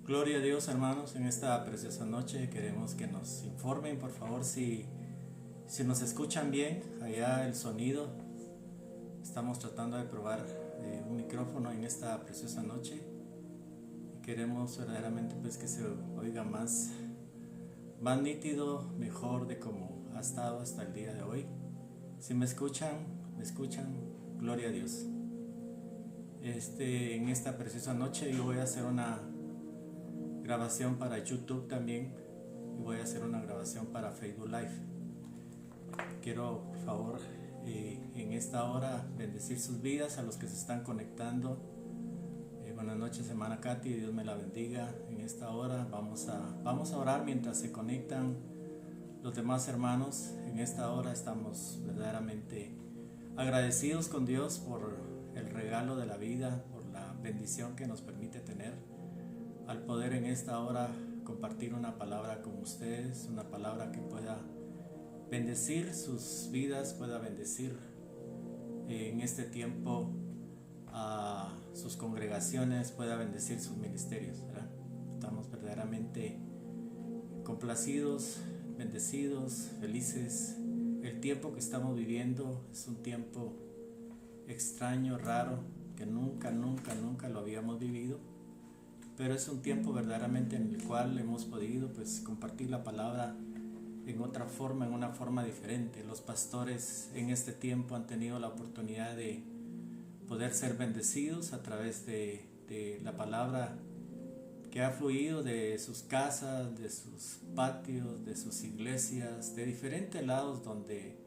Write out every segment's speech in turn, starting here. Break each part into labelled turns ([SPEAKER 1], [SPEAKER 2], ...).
[SPEAKER 1] Gloria a Dios, hermanos, en esta preciosa noche queremos que nos informen, por favor, si nos escuchan bien, allá el sonido. Estamos tratando de probar un micrófono en esta preciosa noche y queremos verdaderamente pues que se oiga más nítido, mejor de como ha estado hasta el día de hoy. Si me escuchan, gloria a Dios. En esta preciosa noche yo voy a hacer una grabación para YouTube también y voy a hacer una grabación para Facebook Live. Quiero, por favor, en esta hora bendecir sus vidas a los que se están conectando. Buenas noches, hermana Katy, Dios me la bendiga. En esta hora vamos a orar mientras se conectan los demás hermanos. En esta hora estamos verdaderamente agradecidos con Dios por el regalo de la vida, por la bendición que nos permite tener al poder en esta hora compartir una palabra con ustedes, una palabra que pueda bendecir sus vidas, pueda bendecir en este tiempo a sus congregaciones, pueda bendecir sus ministerios, ¿verdad? Estamos verdaderamente complacidos, bendecidos, felices. El tiempo que estamos viviendo es un tiempo extraño, raro, que nunca lo habíamos vivido, pero es un tiempo verdaderamente en el cual hemos podido pues compartir la palabra en otra forma, en una forma diferente. Los pastores en este tiempo han tenido la oportunidad de poder ser bendecidos a través de la palabra que ha fluido de sus casas, de sus patios, de sus iglesias, de diferentes lados donde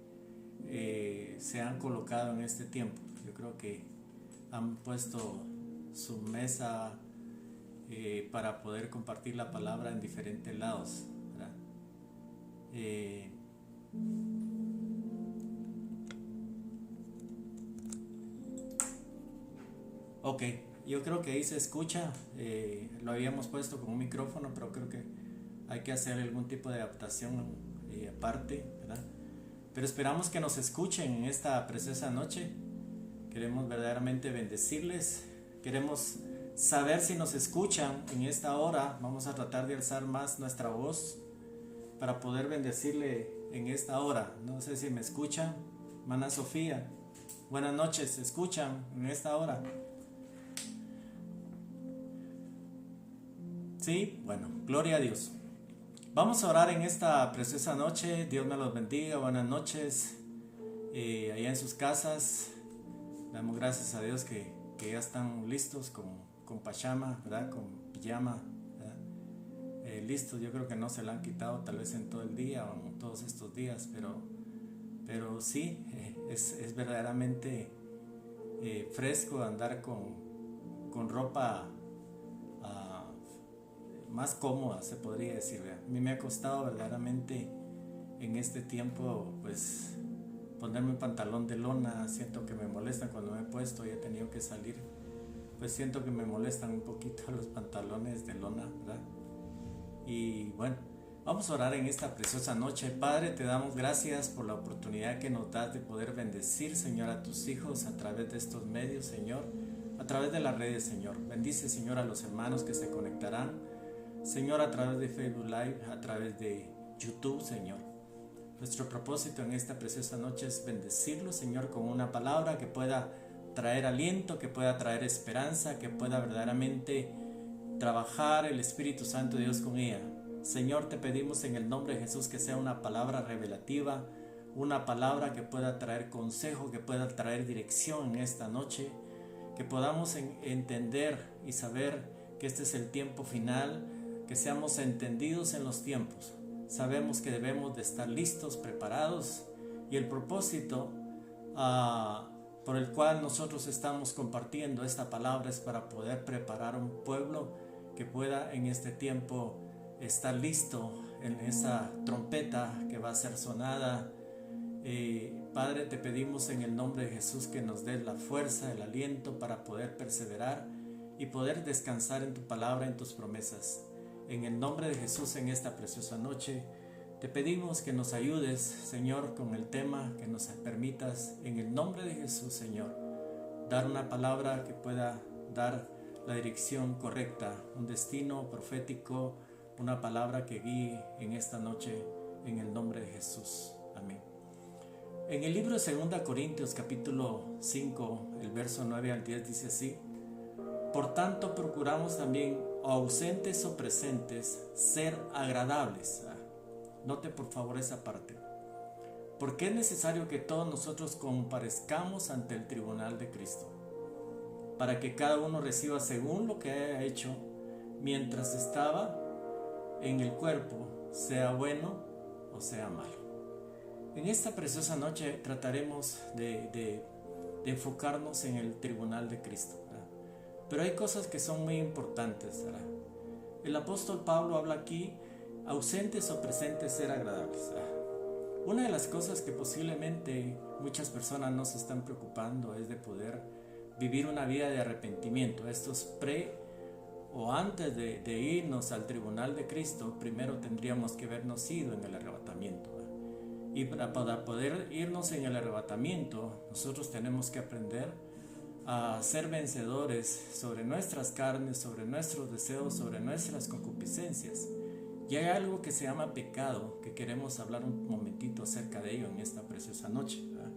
[SPEAKER 1] se han colocado en este tiempo. Yo creo que han puesto su mesa para poder compartir la palabra en diferentes lados, ¿verdad? Ok, yo creo que ahí se escucha. Lo habíamos puesto con un micrófono, pero creo que hay que hacer algún tipo de adaptación aparte, ¿verdad? Pero esperamos que nos escuchen en esta preciosa noche. Queremos verdaderamente bendecirles. Queremos saber si nos escuchan en esta hora. Vamos a tratar de alzar más nuestra voz para poder bendecirle en esta hora. No sé si me escuchan. Hermana Sofía, buenas noches. ¿Se escuchan en esta hora? Sí, bueno, gloria a Dios. Vamos a orar en esta preciosa noche. Dios me los bendiga. Buenas noches allá en sus casas. Damos gracias a Dios que ya están listos con pachama, ¿verdad? Con pijama, ¿verdad? Listos. Yo creo que no se la han quitado tal vez en todo el día o en todos estos días, pero sí, es verdaderamente fresco andar con ropa más cómoda, se podría decir, ¿verdad? A mí me ha costado verdaderamente en este tiempo pues ponerme un pantalón de lona. Siento que me molesta cuando me he puesto y he tenido que salir, pues siento que me molestan un poquito los pantalones de lona, ¿verdad? Y bueno, vamos a orar en esta preciosa noche. Padre, te damos gracias por la oportunidad que nos das de poder bendecir, Señor, a tus hijos a través de estos medios, Señor, a través de las redes, Señor. Bendice, Señor, a los hermanos que se conectarán, Señor, a través de Facebook Live, a través de YouTube, Señor. Nuestro propósito en esta preciosa noche es bendecirlos, Señor, con una palabra que pueda traer aliento, que pueda traer esperanza, que pueda verdaderamente trabajar el Espíritu Santo de Dios con ella. Señor, te pedimos en el nombre de Jesús que sea una palabra revelativa, una palabra que pueda traer consejo, que pueda traer dirección en esta noche, que podamos entender y saber que este es el tiempo final, que seamos entendidos en los tiempos. Sabemos que debemos de estar listos, preparados, y el propósito por el cual nosotros estamos compartiendo esta palabra es para poder preparar un pueblo que pueda en este tiempo estar listo en esa trompeta que va a ser sonada. Padre, te pedimos en el nombre de Jesús que nos des la fuerza, el aliento para poder perseverar y poder descansar en tu palabra, en tus promesas. En el nombre de Jesús, en esta preciosa noche, te pedimos que nos ayudes, Señor, con el tema, que nos permitas, en el nombre de Jesús, Señor, dar una palabra que pueda dar la dirección correcta, un destino profético, una palabra que guíe en esta noche en el nombre de Jesús. Amén. En el libro de 2 Corintios capítulo 5, el verso 9 al 10 dice así: por tanto procuramos también, ausentes o presentes, ser agradables. Note por favor esa parte. Porque es necesario que todos nosotros comparezcamos ante el tribunal de Cristo, para que cada uno reciba según lo que haya hecho mientras estaba en el cuerpo, sea bueno o sea malo. En esta preciosa noche trataremos de enfocarnos en el tribunal de Cristo, ¿verdad? Pero hay cosas que son muy importantes, ¿verdad? El apóstol Pablo habla aquí, ausentes o presentes, ser agradables, ¿verdad? Una de las cosas que posiblemente muchas personas no se están preocupando es de poder vivir una vida de arrepentimiento. Esto es o antes de irnos al tribunal de Cristo, primero tendríamos que habernos ido en el arrebatamiento, ¿verdad? Y para poder irnos en el arrebatamiento, nosotros tenemos que aprender a ser vencedores sobre nuestras carnes, sobre nuestros deseos, sobre nuestras concupiscencias. Y hay algo que se llama pecado, que queremos hablar un momentito acerca de ello en esta preciosa noche, ¿verdad?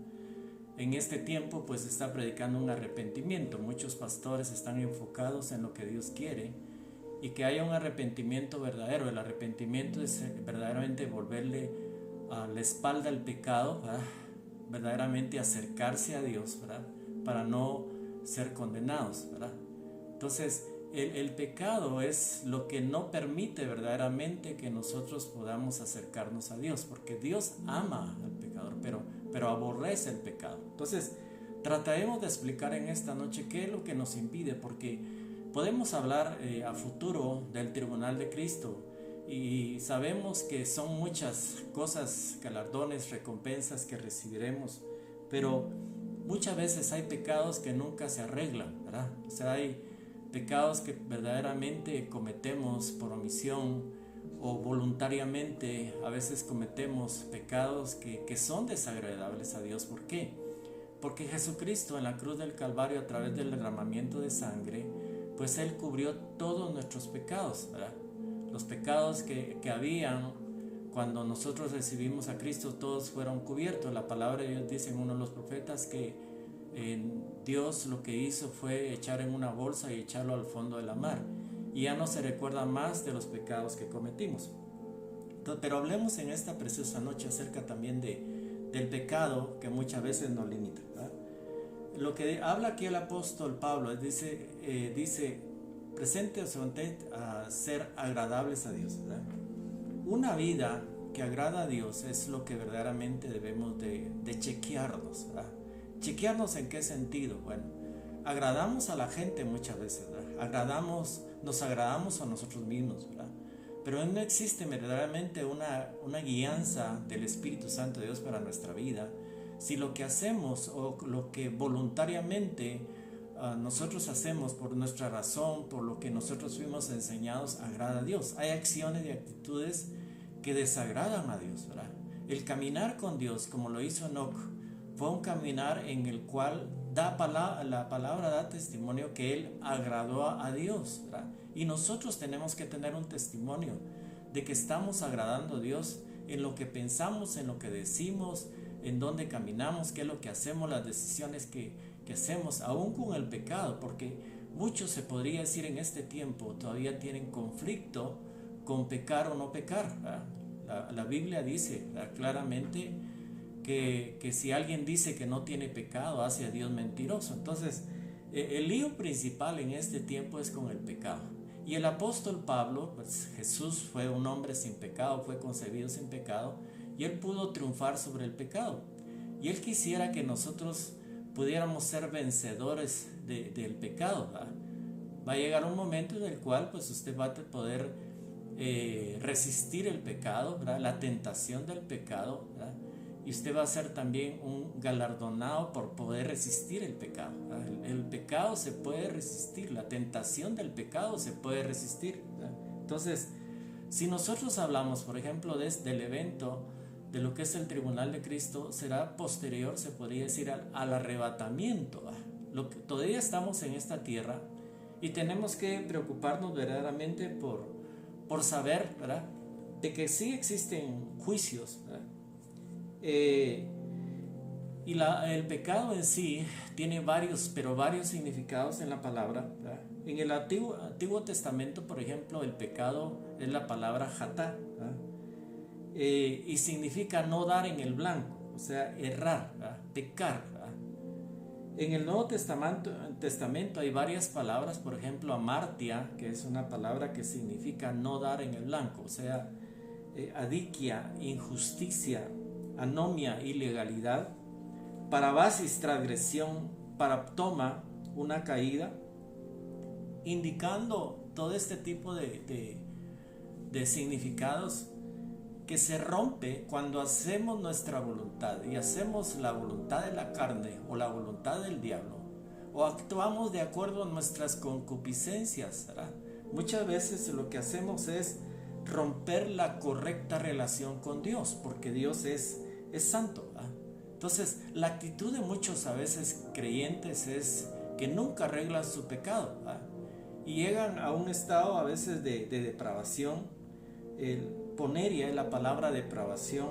[SPEAKER 1] En este tiempo pues se está predicando un arrepentimiento. Muchos pastores están enfocados en lo que Dios quiere y que haya un arrepentimiento verdadero. El arrepentimiento es verdaderamente volverle a la espalda al pecado, ¿verdad? Verdaderamente acercarse a Dios, ¿verdad? Para no ser condenados, ¿verdad? Entonces el pecado es lo que no permite verdaderamente que nosotros podamos acercarnos a Dios, porque Dios ama al pecador, pero aborrece el pecado. Entonces trataremos de explicar en esta noche qué es lo que nos impide, porque podemos hablar a futuro del tribunal de Cristo y sabemos que son muchas cosas, galardones, recompensas que recibiremos, pero muchas veces hay pecados que nunca se arreglan, ¿verdad? O sea, hay pecados que verdaderamente cometemos por omisión o voluntariamente. A veces cometemos pecados que son desagradables a Dios. ¿Por qué? Porque Jesucristo en la cruz del Calvario, a través del derramamiento de sangre, pues Él cubrió todos nuestros pecados, ¿verdad? Los pecados que habían cuando nosotros recibimos a Cristo, todos fueron cubiertos. La palabra de Dios dice en uno de los profetas que Dios lo que hizo fue echar en una bolsa y echarlo al fondo de la mar, y ya no se recuerda más de los pecados que cometimos. Entonces, pero hablemos en esta preciosa noche acerca también del pecado que muchas veces nos limita, ¿verdad? Lo que habla aquí el apóstol Pablo dice presentes a ser agradables a Dios, ¿verdad? Una vida que agrada a Dios es lo que verdaderamente debemos de chequearnos, ¿verdad? ¿Chequearnos en qué sentido? Bueno, agradamos a la gente muchas veces, ¿verdad? Nos agradamos a nosotros mismos, ¿verdad? Pero no existe verdaderamente una guianza del Espíritu Santo de Dios para nuestra vida si lo que hacemos o lo que voluntariamente nosotros hacemos por nuestra razón, por lo que nosotros fuimos enseñados, agrada a Dios. Hay acciones y actitudes que desagradan a Dios, ¿verdad? El caminar con Dios, como lo hizo Enoc, fue un caminar en el cual la palabra da testimonio que él agradó a Dios, ¿verdad? Y nosotros tenemos que tener un testimonio de que estamos agradando a Dios en lo que pensamos, en lo que decimos, en dónde caminamos, qué es lo que hacemos, las decisiones que hacemos, aún con el pecado, porque muchos, se podría decir en este tiempo, todavía tienen conflicto con pecar o no pecar, ¿verdad? La Biblia dice, ¿verdad?, claramente que si alguien dice que no tiene pecado, hace a Dios mentiroso. Entonces el lío principal en este tiempo es con el pecado. Y el apóstol Pablo, pues Jesús fue un hombre sin pecado, fue concebido sin pecado, y él pudo triunfar sobre el pecado. Y él quisiera que nosotros pudiéramos ser vencedores del pecado, ¿verdad? Va a llegar un momento en el cual pues usted va a poder resistir el pecado, ¿verdad?, la tentación del pecado, ¿verdad? Y usted va a ser también un galardonado por poder resistir el pecado, ¿verdad? El pecado se puede resistir, la tentación del pecado se puede resistir, ¿verdad? Entonces, si nosotros hablamos, por ejemplo, del evento de lo que es el tribunal de Cristo, será posterior, se podría decir, al arrebatamiento, ¿verdad? Todavía estamos en esta tierra Y tenemos que preocuparnos verdaderamente por saber, ¿verdad?, de que sí existen juicios, ¿verdad? Y el pecado en sí tiene varios significados en la palabra, ¿verdad? En el Antiguo Testamento, por ejemplo, el pecado es la palabra hatá, ¿verdad? Y significa no dar en el blanco, o sea, errar, ¿verdad?, pecar, ¿verdad? En el Nuevo Testamento hay varias palabras, por ejemplo, amartia, que es una palabra que significa no dar en el blanco, o sea, adiquia, injusticia, anomia, ilegalidad, parabasis, transgresión, paraptoma, una caída, indicando todo este tipo de significados que se rompe cuando hacemos nuestra voluntad y hacemos la voluntad de la carne o la voluntad del diablo, o actuamos de acuerdo a nuestras concupiscencias, ¿verdad? Muchas veces lo que hacemos es romper la correcta relación con Dios, porque Dios es santo, ¿verdad? Entonces, la actitud de muchos a veces creyentes es que nunca arreglan su pecado, ¿verdad? Y llegan a un estado a veces de depravación. Poneria es la palabra depravación,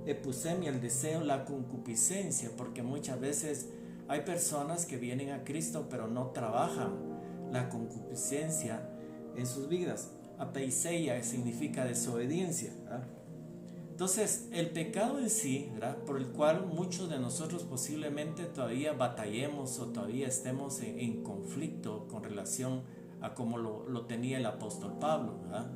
[SPEAKER 1] epusemia, el deseo, la concupiscencia, porque muchas veces hay personas que vienen a Cristo pero no trabajan la concupiscencia en sus vidas. Apeiseia significa desobediencia, ¿verdad? Entonces, el pecado en sí, ¿verdad?, por el cual muchos de nosotros posiblemente todavía batallemos o todavía estemos en conflicto con relación a como lo tenía el apóstol Pablo, ¿verdad?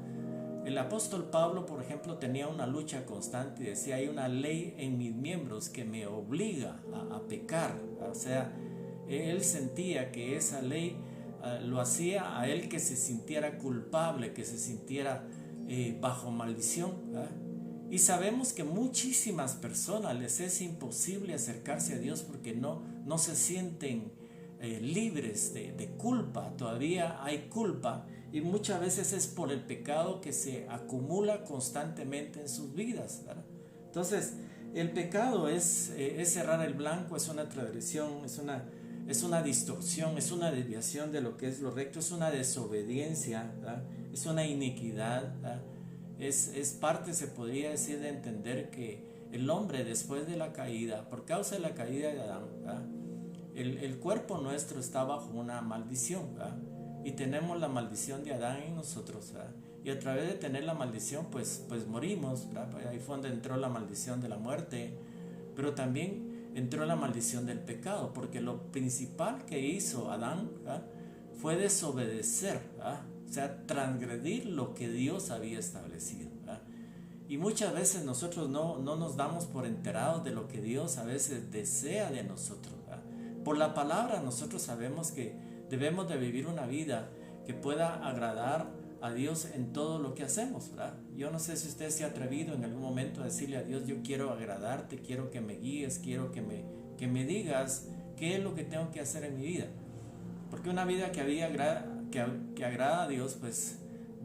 [SPEAKER 1] El apóstol Pablo, por ejemplo, tenía una lucha constante y decía: hay una ley en mis miembros que me obliga a pecar. O sea, él sentía que esa ley lo hacía a él que se sintiera culpable, que se sintiera bajo maldición, ¿verdad? Y sabemos que muchísimas personas les es imposible acercarse a Dios porque no se sienten libres de culpa. Todavía hay culpa, y muchas veces es por el pecado que se acumula constantemente en sus vidas, ¿verdad? Entonces, el pecado es cerrar el blanco, es una transgresión, es una distorsión, es una desviación de lo que es lo recto, es una desobediencia, ¿verdad?, es una iniquidad, ¿verdad? Es parte, se podría decir, de entender que el hombre, después de la caída, por causa de la caída de Adán, ¿verdad?, el cuerpo nuestro está bajo una maldición, ¿verdad?, y tenemos la maldición de Adán en nosotros, ¿verdad?, y a través de tener la maldición pues morimos, ¿verdad? Ahí fue donde entró la maldición de la muerte, pero también entró la maldición del pecado, porque lo principal que hizo Adán, ¿verdad?, fue desobedecer, ¿verdad?, o sea, transgredir lo que Dios había establecido, ¿verdad? Y muchas veces nosotros no nos damos por enterados de lo que Dios a veces desea de nosotros, ¿verdad? Por la palabra nosotros sabemos que debemos de vivir una vida que pueda agradar a Dios en todo lo que hacemos, ¿verdad? Yo no sé si usted se ha atrevido en algún momento a decirle a Dios: yo quiero agradarte, quiero que me guíes, quiero que me digas qué es lo que tengo que hacer en mi vida. Porque una vida que agrada a Dios, pues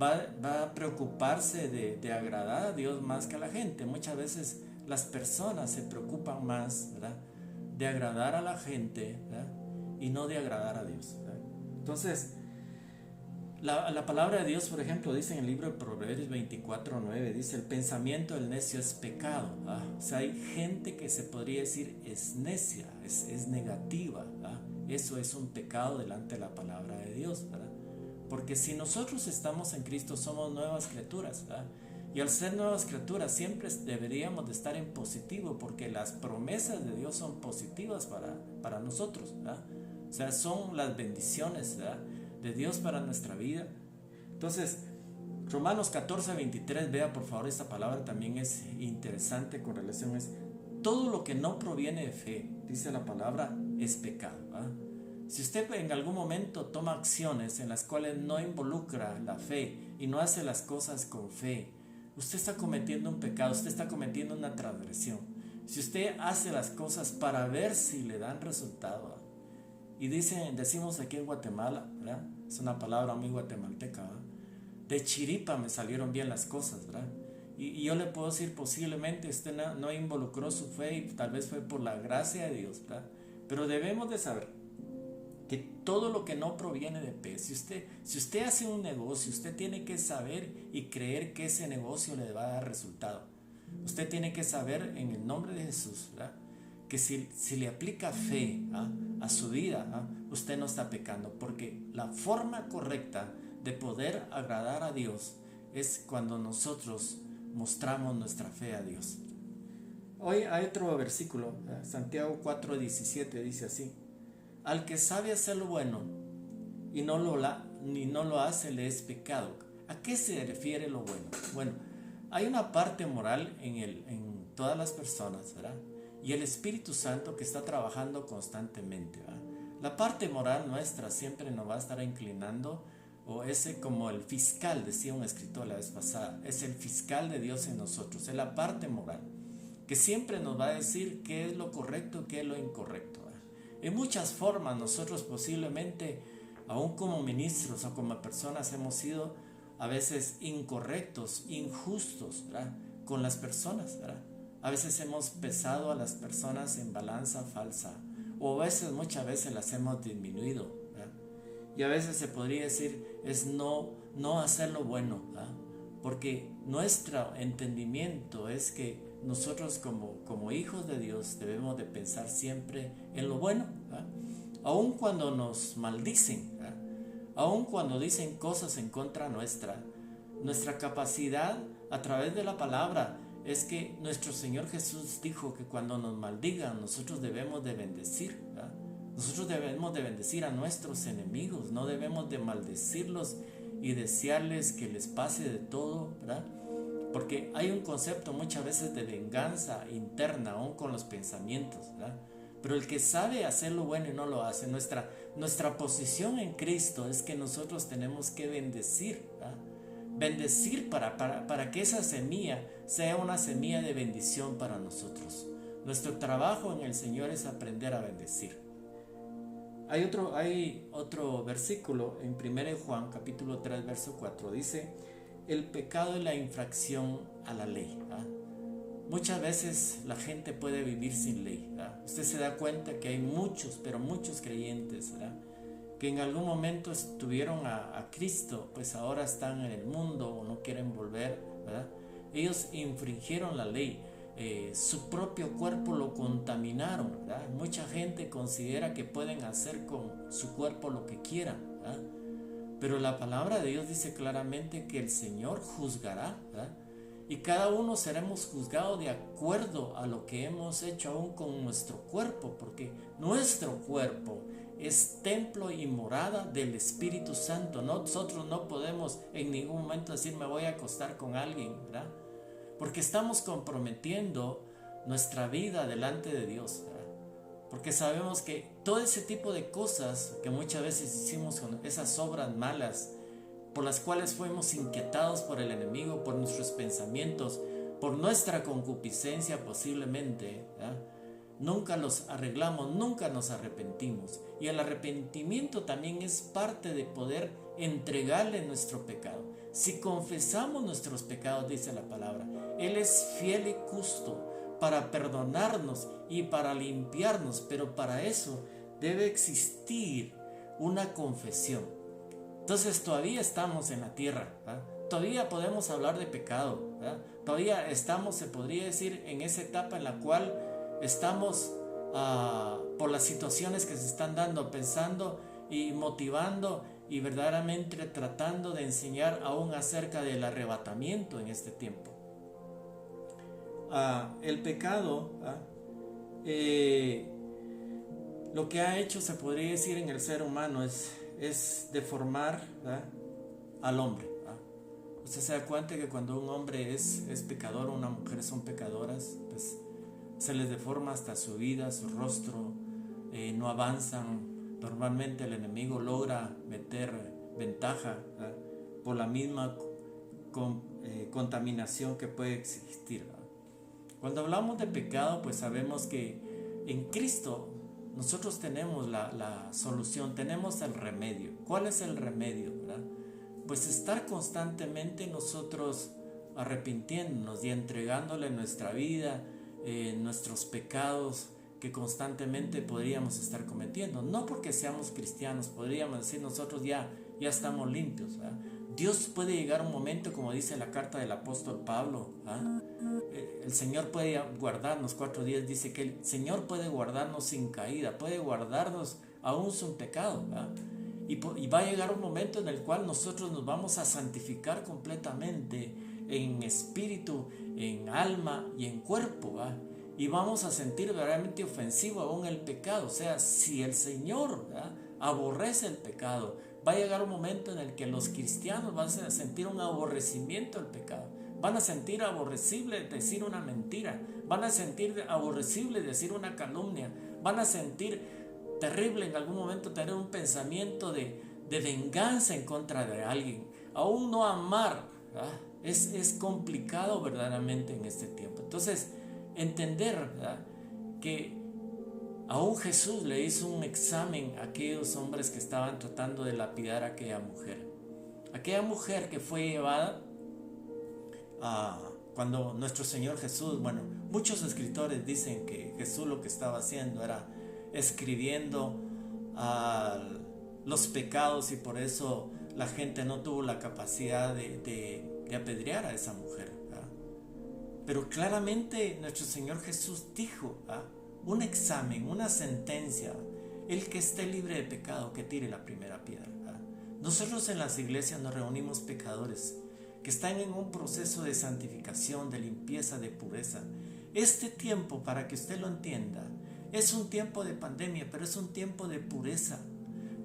[SPEAKER 1] va a preocuparse de agradar a Dios más que a la gente. Muchas veces las personas se preocupan más, ¿verdad?, de agradar a la gente, ¿verdad?, y no de agradar a Dios, ¿verdad? Entonces, la palabra de Dios, por ejemplo, dice en el libro de Proverbios 24:9, dice: el pensamiento del necio es pecado, ¿verdad? O sea, hay gente que se podría decir es necia, es negativa, ¿verdad? Eso es un pecado delante de la palabra de Dios, ¿verdad? Porque si nosotros estamos en Cristo, somos nuevas criaturas, ¿verdad? Y al ser nuevas criaturas siempre deberíamos de estar en positivo, porque las promesas de Dios son positivas para nosotros, ¿verdad? O sea, son las bendiciones, ¿verdad?, de Dios para nuestra vida. Entonces, Romanos 14:23, vea por favor, esta palabra también es interesante con relación a eso. Todo lo que no proviene de fe, dice la palabra, es pecado, ¿verdad? Si usted en algún momento toma acciones en las cuales no involucra la fe y no hace las cosas con fe, usted está cometiendo un pecado, usted está cometiendo una transgresión. Si usted hace las cosas para ver si le dan resultado, ¿verdad?, y decimos aquí en Guatemala, ¿verdad?, es una palabra muy guatemalteca, ¿verdad?, de chiripa me salieron bien las cosas, ¿verdad? Y yo le puedo decir, posiblemente usted no involucró su fe y tal vez fue por la gracia de Dios, ¿verdad? Pero debemos de saber que todo lo que no proviene de fe, si usted hace un negocio, usted tiene que saber y creer que ese negocio le va a dar resultado. Usted tiene que saber en el nombre de Jesús, ¿verdad?, que si le aplica fe a su vida, usted no está pecando, porque la forma correcta de poder agradar a Dios es cuando nosotros mostramos nuestra fe a Dios. Hoy hay otro versículo, Santiago 4:17, dice así: al que sabe hacer lo bueno y no lo hace, le es pecado. ¿A qué se refiere lo bueno? Bueno, hay una parte moral en todas las personas, ¿verdad?, y el Espíritu Santo que está trabajando constantemente, ¿verdad? La parte moral nuestra siempre nos va a estar inclinando, o ese como el fiscal, decía un escritor la vez pasada, es el fiscal de Dios en nosotros, es la parte moral, que siempre nos va a decir qué es lo correcto y qué es lo incorrecto, ¿verdad? En muchas formas nosotros posiblemente, aún como ministros o como personas, hemos sido a veces incorrectos, injustos, ¿verdad?, con las personas, ¿verdad? A veces hemos pesado a las personas en balanza falsa, o muchas veces las hemos disminuido, ¿verdad? Y a veces se podría decir es no hacer lo bueno, ¿verdad?, porque nuestro entendimiento es que nosotros como hijos de Dios debemos de pensar siempre en lo bueno, ¿verdad?, aun cuando nos maldicen, ¿verdad?, aun cuando dicen cosas en contra nuestra capacidad a través de la palabra es que nuestro Señor Jesús dijo que cuando nos maldigan nosotros debemos de bendecir, ¿verdad? Nosotros debemos de bendecir a nuestros enemigos, no debemos de maldecirlos y desearles que les pase de todo, ¿verdad?, porque hay un concepto muchas veces de venganza interna aún con los pensamientos, ¿verdad?, pero el que sabe hacer lo bueno y no lo hace, nuestra posición en Cristo es que nosotros tenemos que bendecir, ¿verdad?, bendecir para que esa semilla sea una semilla de bendición para nosotros. Nuestro trabajo en el Señor es aprender a bendecir. Hay otro versículo en 1 Juan capítulo 3 verso 4, dice: el pecado es la infracción a la ley, ¿verdad? Muchas veces la gente puede vivir sin ley, ¿verdad? Usted se da cuenta que hay muchos, pero muchos creyentes, ¿verdad?, que en algún momento estuvieron a Cristo, pues ahora están en el mundo o no quieren volver, ¿verdad? Ellos infringieron la ley, su propio cuerpo lo contaminaron, ¿verdad? Mucha gente considera que pueden hacer con su cuerpo lo que quieran, ¿verdad?, pero la palabra de Dios dice claramente que el Señor juzgará, ¿verdad?, y cada uno seremos juzgados de acuerdo a lo que hemos hecho aún con nuestro cuerpo, porque nuestro cuerpo es templo y morada del Espíritu Santo. Nosotros no podemos en ningún momento decir me voy a acostar con alguien, ¿verdad?, porque estamos comprometiendo nuestra vida delante de Dios, ¿verdad?, porque sabemos que todo ese tipo de cosas que muchas veces hicimos con esas obras malas, por las cuales fuimos inquietados por el enemigo, por nuestros pensamientos, por nuestra concupiscencia posiblemente, ¿verdad?, nunca los arreglamos, nunca nos arrepentimos. Y el arrepentimiento también es parte de poder entregarle nuestro pecado. Si confesamos nuestros pecados, dice la palabra, Él es fiel y justo para perdonarnos y para limpiarnos, pero para eso debe existir una confesión. Entonces todavía estamos en la tierra, ¿verdad?, todavía podemos hablar de pecado, ¿verdad?, todavía estamos, se podría decir, en esa etapa en la cual estamos por las situaciones que se están dando, pensando y motivando y verdaderamente tratando de enseñar aún acerca del arrebatamiento en este tiempo. El pecado, lo que ha hecho, se podría decir, en el ser humano es deformar, ¿verdad?, al hombre, ¿verdad? Usted se da cuenta que cuando un hombre es pecador o una mujer son pecadoras, pues se les deforma hasta su vida, su rostro, no avanzan. Normalmente el enemigo logra meter ventaja, ¿verdad?, por la misma contaminación que puede existir, ¿verdad? Cuando hablamos de pecado, pues sabemos que en Cristo nosotros tenemos la solución, tenemos el remedio. ¿Cuál es el remedio, verdad? Pues estar constantemente nosotros arrepintiéndonos y entregándole nuestra vida, nuestros pecados, que constantemente podríamos estar cometiendo. No porque seamos cristianos, podríamos decir nosotros ya estamos limpios, ¿verdad? Dios puede llegar un momento, como dice la carta del apóstol Pablo, ¿verdad? El Señor puede guardarnos, 4:10 dice que el Señor puede guardarnos sin caída, puede guardarnos aún sin pecado, ¿verdad? Y va a llegar un momento en el cual nosotros nos vamos a santificar completamente en espíritu, en alma y en cuerpo, ¿verdad? Y vamos a sentir verdaderamente ofensivo aún el pecado. O sea, si el Señor, ¿verdad?, aborrece el pecado, va a llegar un momento en el que los cristianos van a sentir un aborrecimiento del pecado. Van a sentir aborrecible decir una mentira, van a sentir aborrecible decir una calumnia, van a sentir terrible en algún momento tener un pensamiento de venganza en contra de alguien. Aún no amar, ¿verdad?, es complicado verdaderamente en este tiempo. Entonces, entender, ¿verdad?, que aún Jesús le hizo un examen a aquellos hombres que estaban tratando de lapidar a aquella mujer que fue llevada cuando nuestro Señor Jesús, bueno, muchos escritores dicen que Jesús lo que estaba haciendo era escribiendo los pecados, y por eso la gente no tuvo la capacidad de apedrear a esa mujer, ¿verdad? Pero claramente nuestro Señor Jesús dijo, ¿verdad?, un examen, una sentencia: el que esté libre de pecado, que tire la primera piedra, ¿verdad? Nosotros en las iglesias nos reunimos pecadores que están en un proceso de santificación, de limpieza, de pureza. Este tiempo, para que usted lo entienda, es un tiempo de pandemia, pero es un tiempo de pureza,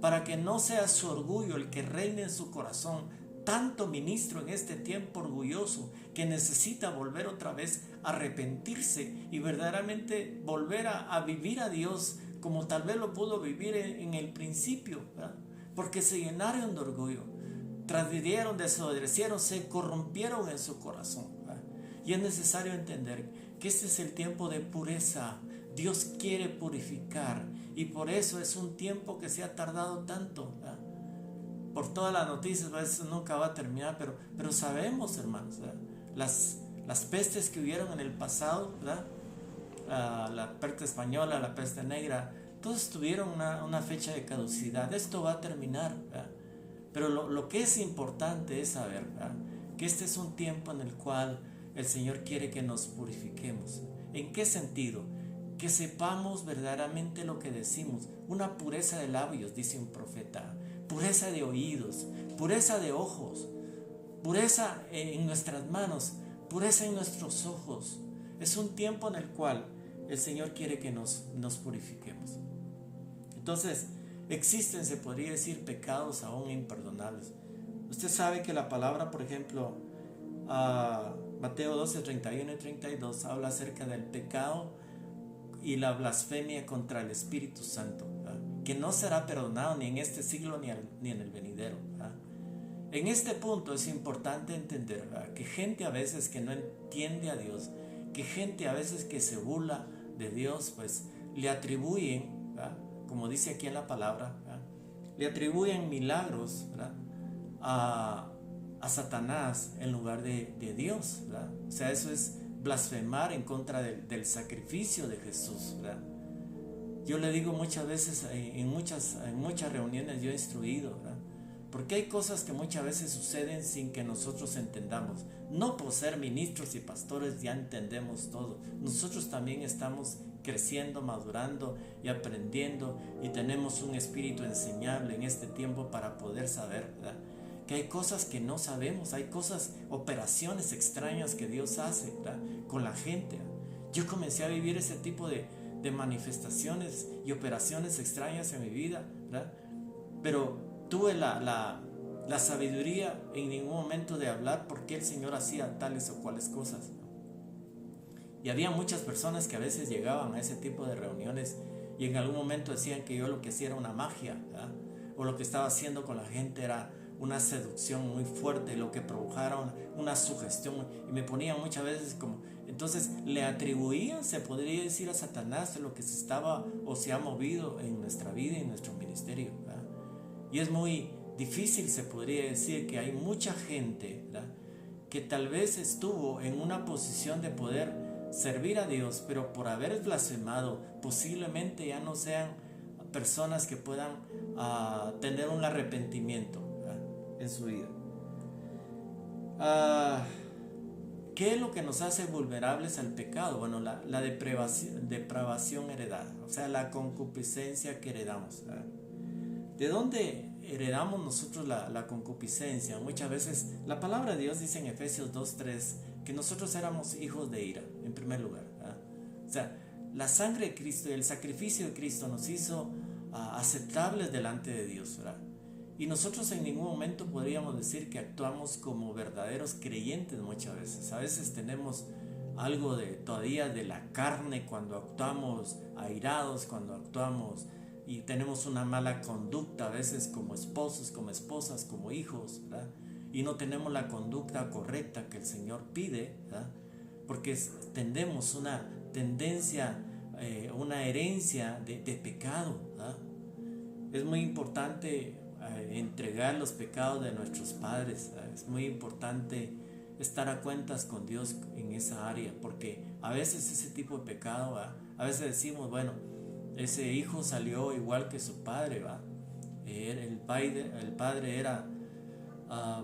[SPEAKER 1] para que no sea su orgullo el que reine en su corazón. Tanto ministro en este tiempo orgulloso que necesita volver otra vez a arrepentirse y verdaderamente volver a vivir a Dios como tal vez lo pudo vivir en el principio, ¿verdad? Porque se llenaron de orgullo, transgredieron, desobedecieron, se corrompieron en su corazón, ¿verdad? Y es necesario entender que este es el tiempo de pureza. Dios quiere purificar, y por eso es un tiempo que se ha tardado tanto, ¿verdad? Por todas las noticias, eso nunca va a terminar, pero sabemos, hermanos, ¿verdad?, las pestes que hubieron en el pasado, ¿verdad?, la peste española, la peste negra, todos tuvieron una fecha de caducidad. Esto va a terminar, ¿verdad? Pero lo que es importante es saber, ¿verdad?, que este es un tiempo en el cual el Señor quiere que nos purifiquemos. ¿En qué sentido? Que sepamos verdaderamente lo que decimos. Una pureza de labios, dice un profeta, pureza de oídos, pureza de ojos, pureza en nuestras manos, pureza en nuestros ojos. Es un tiempo en el cual el Señor quiere que nos purifiquemos. Entonces, existen, se podría decir, pecados aún imperdonables. Usted sabe que la palabra, por ejemplo, Mateo 12, 31 y 32 habla acerca del pecado y la blasfemia contra el Espíritu Santo, ¿verdad?, que no será perdonado ni en este siglo ni en el venidero, ¿verdad? En este punto es importante entender, ¿verdad?, que gente a veces que no entiende a Dios, que gente a veces que se burla de Dios, pues le atribuyen, ¿verdad?, como dice aquí en la palabra, ¿verdad?, le atribuyen milagros, ¿verdad?, a Satanás en lugar de Dios, ¿verdad? O sea, eso es blasfemar en contra del sacrificio de Jesús, ¿verdad? Yo le digo muchas veces, en muchas reuniones yo he instruido, ¿verdad?, porque hay cosas que muchas veces suceden sin que nosotros entendamos. No por ser ministros y pastores ya entendemos todo. Nosotros también estamos creciendo, madurando y aprendiendo, y tenemos un espíritu enseñable en este tiempo para poder saber, ¿verdad?, que hay cosas que no sabemos, hay cosas, operaciones extrañas que Dios hace, ¿verdad?, con la gente. Yo comencé a vivir ese tipo de manifestaciones y operaciones extrañas en mi vida, ¿verdad? Pero tuve la sabiduría en ningún momento de hablar por qué el Señor hacía tales o cuales cosas. Y había muchas personas que a veces llegaban a ese tipo de reuniones y en algún momento decían que yo lo que hacía era una magia, ¿verdad?, o lo que estaba haciendo con la gente era una seducción muy fuerte, lo que provocaba una sugestión, y me ponían muchas veces como, entonces le atribuían, se podría decir, a Satanás lo que se estaba o se ha movido en nuestra vida y en nuestro ministerio, ¿verdad? Y es muy difícil, se podría decir, que hay mucha gente, ¿verdad?, que tal vez estuvo en una posición de poder servir a Dios, pero por haber blasfemado, posiblemente ya no sean personas que puedan tener un arrepentimiento en su vida. ¿Qué es lo que nos hace vulnerables al pecado? Bueno, la depravación heredada, o sea, la concupiscencia que heredamos. ¿De dónde heredamos nosotros la concupiscencia? Muchas veces la palabra de Dios dice en Efesios 2:3 que nosotros éramos hijos de ira, en primer lugar. O sea, la sangre de Cristo y el sacrificio de Cristo nos hizo aceptables delante de Dios, ¿verdad? Y nosotros en ningún momento podríamos decir que actuamos como verdaderos creyentes muchas veces. A veces tenemos algo todavía de la carne cuando actuamos airados, cuando actuamos y tenemos una mala conducta a veces como esposos, como esposas, como hijos, ¿verdad? Y no tenemos la conducta correcta que el Señor pide, ¿verdad? Porque tenemos una tendencia, una herencia de pecado, ¿verdad? Es muy importante entregar los pecados de nuestros padres. Es muy importante estar a cuentas con Dios en esa área, porque a veces ese tipo de pecado, a veces decimos, bueno, ese hijo salió igual que su padre, el padre era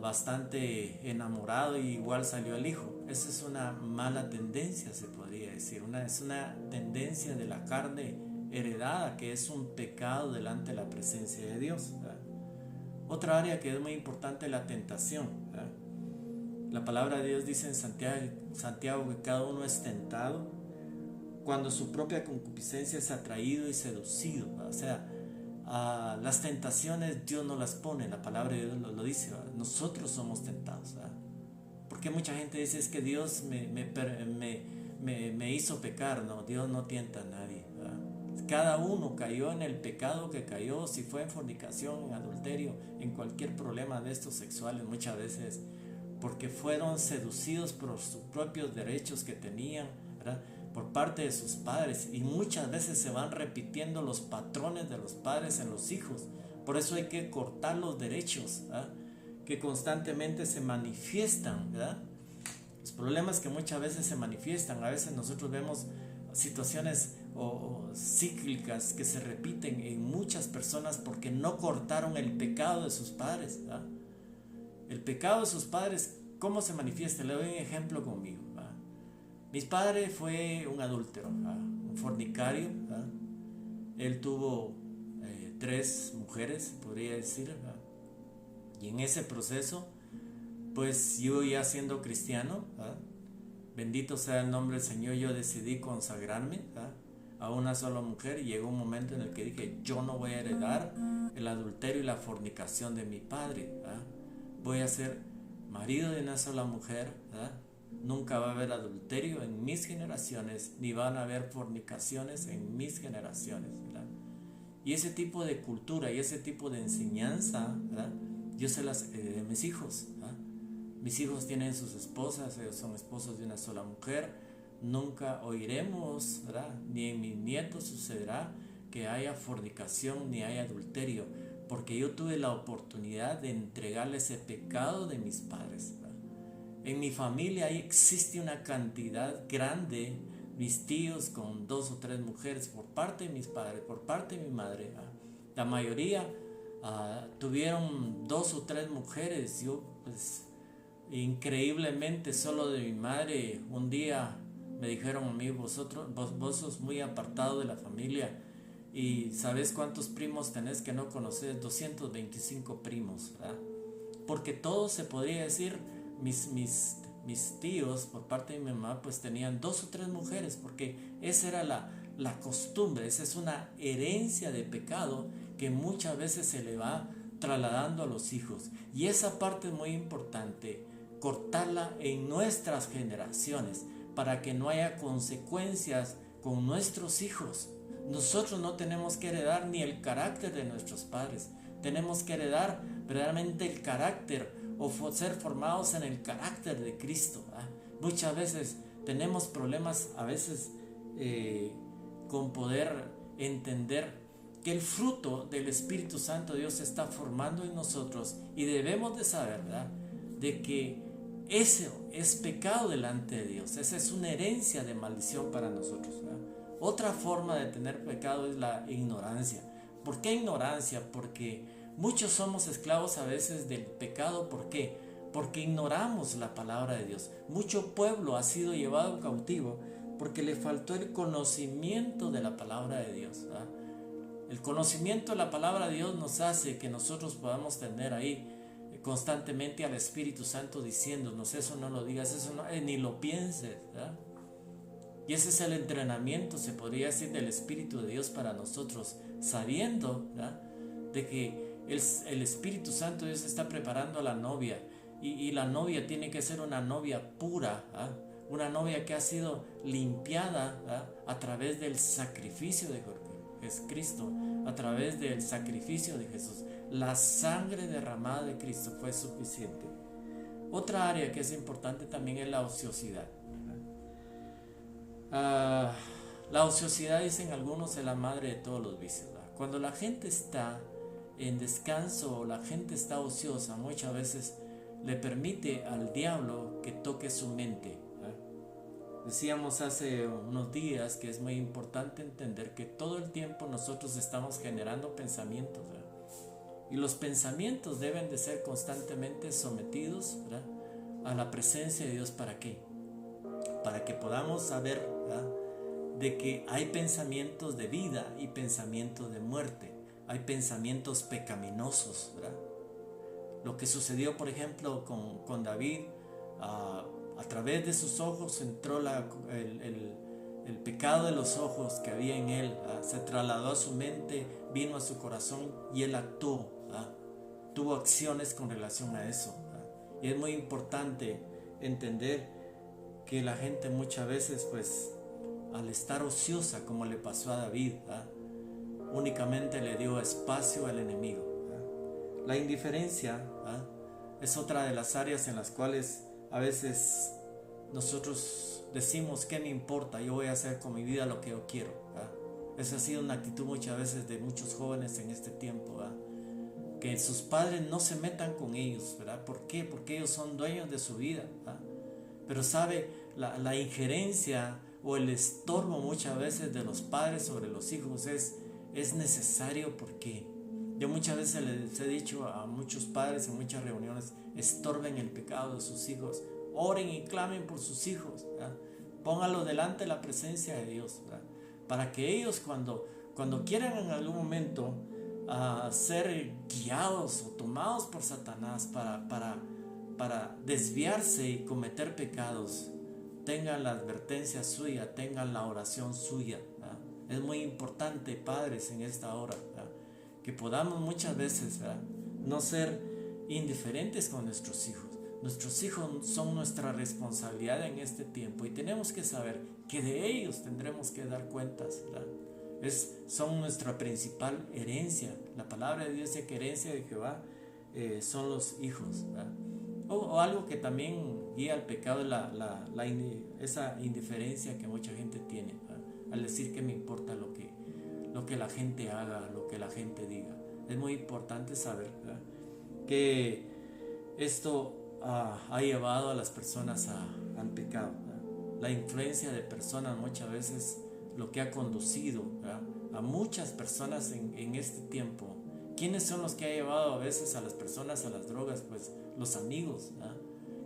[SPEAKER 1] bastante enamorado y igual salió el hijo. Esa es una mala tendencia, se podría decir, es una tendencia de la carne heredada, que es un pecado delante de la presencia de Dios, ¿verdad? Otra área que es muy importante es la tentación, ¿verdad? La palabra de Dios dice en Santiago que cada uno es tentado cuando su propia concupiscencia es atraído y seducido, ¿verdad? O sea, las tentaciones Dios no las pone, la palabra de Dios lo dice, ¿verdad? Nosotros somos tentados, ¿verdad? Porque mucha gente dice es que Dios me hizo pecar. No, Dios no tienta a nadie, ¿verdad? Cada uno cayó en el pecado que cayó, si fue en fornicación, en adulterio, en cualquier problema de estos sexuales, muchas veces porque fueron seducidos por sus propios derechos que tenían, ¿verdad?, por parte de sus padres, y muchas veces se van repitiendo los patrones de los padres en los hijos. Por eso hay que cortar los derechos, ¿verdad?, que constantemente se manifiestan, ¿verdad? Los problemas que muchas veces se manifiestan, a veces nosotros vemos situaciones o cíclicas que se repiten en muchas personas porque no cortaron el pecado de sus padres, ¿verdad? El pecado de sus padres, ¿cómo se manifiesta? Le doy un ejemplo conmigo, ¿verdad? Mi padre fue un adúltero, ¿verdad?, un fornicario, ¿verdad? Él tuvo 3 mujeres, podría decir, ¿verdad? Y en ese proceso, pues yo ya siendo cristiano, ¿verdad?, bendito sea el nombre del Señor, yo decidí consagrarme, ¿verdad?, a una sola mujer, y llegó un momento en el que dije, yo no voy a heredar el adulterio y la fornicación de mi padre, ¿verdad? Voy a ser marido de una sola mujer, ¿verdad? Nunca va a haber adulterio en mis generaciones, ni van a haber fornicaciones en mis generaciones, ¿verdad? Y ese tipo de cultura y ese tipo de enseñanza, ¿verdad?, yo se las heredé a mis hijos, ¿verdad? Mis hijos tienen sus esposas, ellos son esposos de una sola mujer. Nunca oiremos, ¿verdad?, ni en mis nietos sucederá que haya fornicación ni haya adulterio, porque yo tuve la oportunidad de entregarle ese pecado de mis padres, ¿verdad? En mi familia ahí existe una cantidad grande, mis tíos con 2 o 3 mujeres por parte de mis padres, por parte de mi madre, ¿verdad? La mayoría tuvieron 2 o 3 mujeres. Yo, pues, increíblemente, solo de mi madre, un día me dijeron a mí, vos sos muy apartado de la familia, y ¿sabes cuántos primos tenés que no conoces? 225 primos, ¿verdad? Porque todos, se podría decir, mis tíos por parte de mi mamá, pues tenían 2 o 3 mujeres, porque esa era la costumbre. Esa es una herencia de pecado que muchas veces se le va trasladando a los hijos, y esa parte es muy importante, cortarla en nuestras generaciones para que no haya consecuencias con nuestros hijos. Nosotros no tenemos que heredar ni el carácter de nuestros padres, tenemos que heredar verdaderamente el carácter, o ser formados en el carácter de Cristo, ¿verdad? Muchas veces tenemos problemas a veces con poder entender que el fruto del Espíritu Santo de Dios se está formando en nosotros, y debemos de saber, ¿verdad?, de que Eso es pecado delante de Dios. Esa es una herencia de maldición para nosotros, ¿verdad? Otra forma de tener pecado es la ignorancia. ¿Por qué ignorancia? Porque muchos somos esclavos a veces del pecado. ¿Por qué? Porque ignoramos la palabra de Dios. Mucho pueblo ha sido llevado cautivo porque le faltó el conocimiento de la palabra de Dios, ¿verdad? El conocimiento de la palabra de Dios nos hace que nosotros podamos tener ahí constantemente al Espíritu Santo diciéndonos: eso no lo digas, eso no, ni lo pienses, ¿verdad? Y ese es el entrenamiento, se podría decir, del Espíritu de Dios para nosotros, sabiendo, ¿verdad?, de que el Espíritu Santo de Dios está preparando a la novia, y la novia tiene que ser una novia pura, ¿verdad?, una novia que ha sido limpiada, ¿verdad?, a través del sacrificio de Cristo, a través del sacrificio de Jesús. La sangre derramada de Cristo fue suficiente. Otra área que es importante también es la ociosidad. La ociosidad, dicen algunos, es la madre de todos los vicios, ¿verdad? Cuando la gente está en descanso o la gente está ociosa, muchas veces le permite al diablo que toque su mente, ¿verdad? Decíamos hace unos días que es muy importante entender que todo el tiempo nosotros estamos generando pensamientos, ¿verdad? Y los pensamientos deben de ser constantemente sometidos, ¿verdad?, a la presencia de Dios. ¿Para qué? Para que podamos saber, ¿verdad?, de que hay pensamientos de vida y pensamientos de muerte. Hay pensamientos pecaminosos, ¿verdad? Lo que sucedió, por ejemplo, con David, a través de sus ojos entró el pecado de los ojos que había en él, ¿verdad?, se trasladó a su mente, vino a su corazón y él actuó, ¿verdad?, tuvo acciones con relación a eso, ¿verdad? Y es muy importante entender que la gente muchas veces, pues, al estar ociosa, como le pasó a David, ¿verdad?, únicamente le dio espacio al enemigo, ¿verdad? La indiferencia, ¿verdad?, es otra de las áreas en las cuales a veces nosotros decimos: ¿qué me importa? Yo voy a hacer con mi vida lo que yo quiero, ¿verdad? Esa ha sido una actitud muchas veces de muchos jóvenes en este tiempo, ¿verdad?, que sus padres no se metan con ellos, ¿verdad? ¿Por qué? Porque ellos son dueños de su vida, ¿verdad? Pero sabe, la injerencia o el estorbo muchas veces de los padres sobre los hijos es necesario, porque yo muchas veces les he dicho a muchos padres en muchas reuniones: estorben el pecado de sus hijos, oren y clamen por sus hijos, ¿verdad? Pónganlo delante de la presencia de Dios, ¿verdad?, para que ellos cuando quieran en algún momento ser guiados o tomados por Satanás para desviarse y cometer pecados, tengan la advertencia suya, tengan la oración suya, ¿verdad? Es muy importante, padres, en esta hora, ¿verdad?, que podamos muchas veces, ¿verdad?, no ser indiferentes con nuestros hijos. Nuestros hijos son nuestra responsabilidad en este tiempo y tenemos que saber que de ellos tendremos que dar cuentas, ¿verdad? Son nuestra principal herencia. La palabra de Dios dice que herencia de Jehová son los hijos, ¿verdad? O algo que también guía al pecado es esa indiferencia que mucha gente tiene, ¿verdad?, al decir que me importa lo que la gente haga, lo que la gente diga. Es muy importante saber, ¿verdad?, que esto ha llevado a las personas al pecado, ¿verdad? La influencia de personas muchas veces lo que ha conducido, ¿verdad?, a muchas personas en este tiempo. ¿Quiénes son los que ha llevado a veces a las personas a las drogas? Pues los amigos, ¿verdad?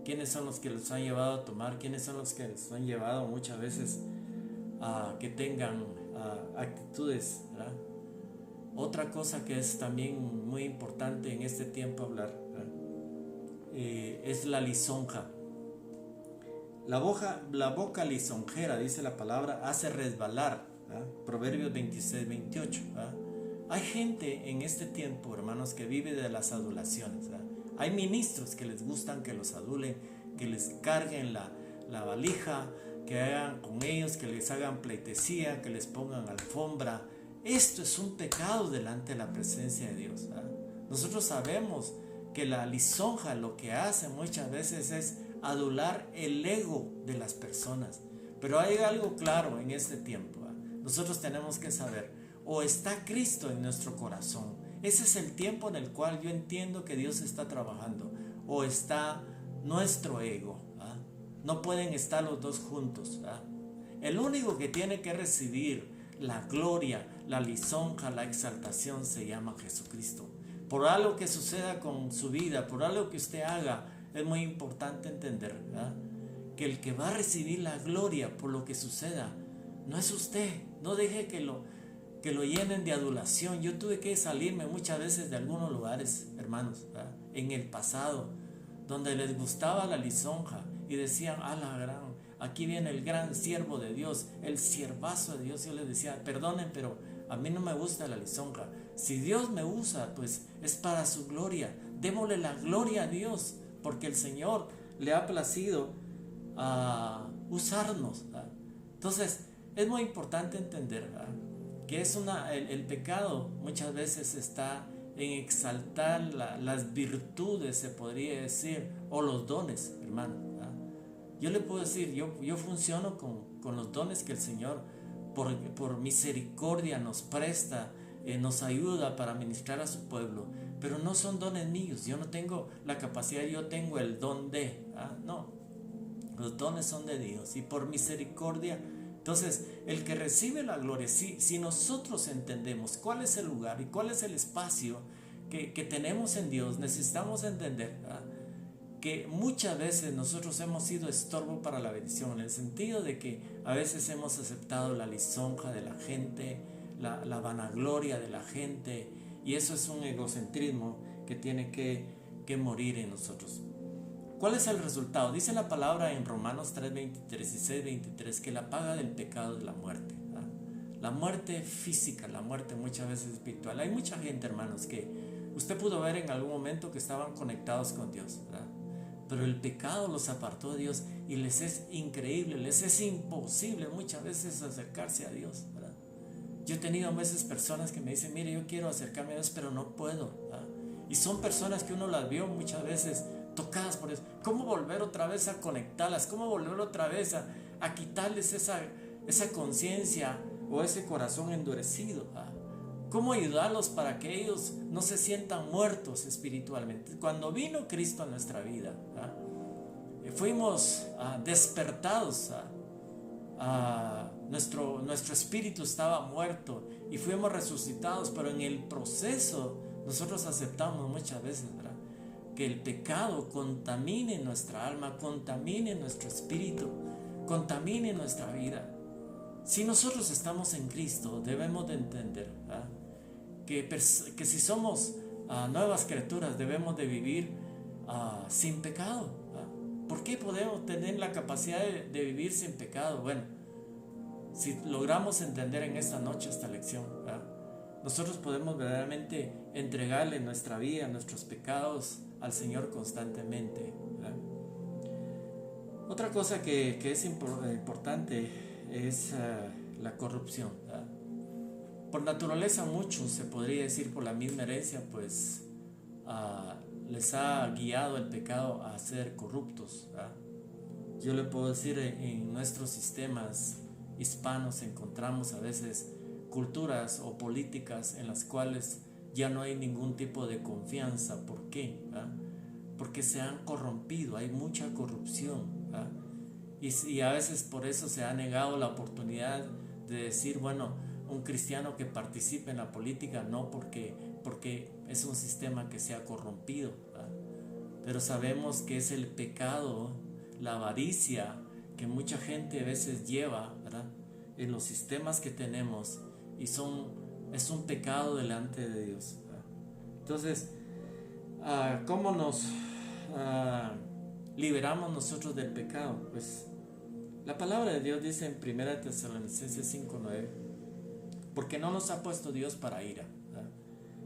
[SPEAKER 1] ¿Quiénes son los que los han llevado a tomar? ¿Quiénes son los que los han llevado muchas veces a que tengan actitudes, ¿verdad? Otra cosa que es también muy importante en este tiempo hablar, ¿verdad?, es la lisonja. La boca lisonjera, dice la palabra, hace resbalar, ¿verdad? Proverbios 26-28, ¿verdad? Hay gente en este tiempo, hermanos, que vive de las adulaciones, ¿verdad? Hay ministros que les gustan que los adulen, que les carguen la valija, que hagan con ellos, que les hagan pleitesía, que les pongan alfombra. Esto es un pecado delante de la presencia de Dios, ¿verdad? Nosotros sabemos que la lisonja lo que hace muchas veces es adular el ego de las personas. Pero hay algo claro en este tiempo, ¿verdad? Nosotros tenemos que saber: o está Cristo en nuestro corazón. Ese es el tiempo en el cual yo entiendo que Dios está trabajando. O está nuestro ego. No pueden estar los dos juntos. El único que tiene que recibir la gloria, la lisonja, la exaltación se llama Jesucristo. Por algo que suceda con su vida, por algo que usted haga, es muy importante entender que el que va a recibir la gloria por lo que suceda no es usted. No deje que lo llenen de adulación. Yo tuve que salirme muchas veces de algunos lugares, hermanos, en el pasado, donde les gustaba la lisonja y decían, aquí viene el gran siervo de Dios, el siervazo de Dios. Yo les decía, perdonen, pero a mí no me gusta la lisonja. Si Dios me usa, pues es para su gloria. Démosle la gloria a Dios, porque el Señor le ha placido usarnos. Entonces, es muy importante entender que el pecado muchas veces está en exaltar las virtudes, se podría decir, o los dones, hermano. Yo le puedo decir, yo funciono con los dones que el Señor por misericordia nos presta, nos ayuda para ministrar a su pueblo, pero no son dones míos. Yo no tengo la capacidad, yo tengo el don de, no, los dones son de Dios y por misericordia. Entonces, el que recibe la gloria, si nosotros entendemos cuál es el lugar y cuál es el espacio que tenemos en Dios, necesitamos entender que muchas veces nosotros hemos sido estorbo para la bendición, en el sentido de que a veces hemos aceptado la lisonja de la gente, la vanagloria de la gente, y eso es un egocentrismo que tiene que morir en nosotros. ¿Cuál es el resultado? Dice la palabra en Romanos 3:23 y 6:23 que la paga del pecado es la muerte. La muerte física, la muerte muchas veces espiritual. Hay mucha gente, hermanos, que usted pudo ver en algún momento que estaban conectados con Dios, pero el pecado los apartó de Dios y les es increíble, les es imposible muchas veces acercarse a Dios. Yo he tenido a veces personas que me dicen, mire, yo quiero acercarme a Dios, pero no puedo. Y son personas que uno las vio muchas veces tocadas por eso. ¿Cómo volver otra vez a conectarlas? ¿Cómo volver otra vez a quitarles esa conciencia o ese corazón endurecido? ¿Cómo ayudarlos para que ellos no se sientan muertos espiritualmente? Cuando vino Cristo a nuestra vida, fuimos despertados. Nuestro espíritu estaba muerto y fuimos resucitados, pero en el proceso nosotros aceptamos muchas veces, que el pecado contamine nuestra alma, contamine nuestro espíritu, contamine nuestra vida. Si nosotros estamos en Cristo, debemos de entender que si somos nuevas criaturas, debemos de vivir sin pecado. ¿Por qué podemos tener la capacidad de vivir sin pecado? Bueno, si logramos entender en esta noche esta lección, nosotros podemos verdaderamente entregarle nuestra vida, nuestros pecados al Señor constantemente. Otra cosa que es importante es la corrupción. Por naturaleza muchos, se podría decir por la misma herencia, pues les ha guiado el pecado a ser corruptos. Yo le puedo decir, en nuestros sistemas hispanos encontramos a veces culturas o políticas en las cuales ya no hay ningún tipo de confianza. ¿Por qué? Porque se han corrompido, hay mucha corrupción. Y a veces por eso se ha negado la oportunidad de decir, bueno, un cristiano que participe en la política, no, porque es un sistema que se ha corrompido. Pero sabemos que es el pecado, la avaricia que mucha gente a veces lleva en los sistemas que tenemos, y es un pecado delante de Dios. Entonces, ¿cómo nos liberamos nosotros del pecado? Pues la palabra de Dios dice en 1 Tesalonicenses 5:9, porque no nos ha puesto Dios para ira,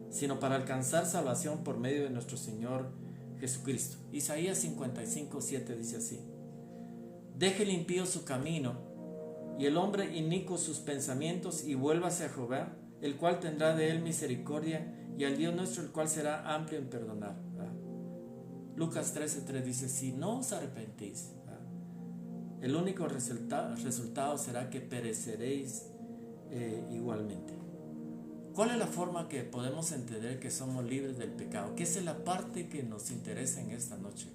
[SPEAKER 1] sino para alcanzar salvación por medio de nuestro Señor Jesucristo. Isaías 55:7 dice así: deje el impío su camino y el hombre inicuo sus pensamientos, y vuélvase a Jehová, el cual tendrá de él misericordia, y al Dios nuestro, el cual será amplio en perdonar. Lucas 13:3 dice: si no os arrepentís, el único resultado será que pereceréis igualmente. ¿Cuál es la forma que podemos entender que somos libres del pecado? ¿Qué es la parte que nos interesa en esta noche?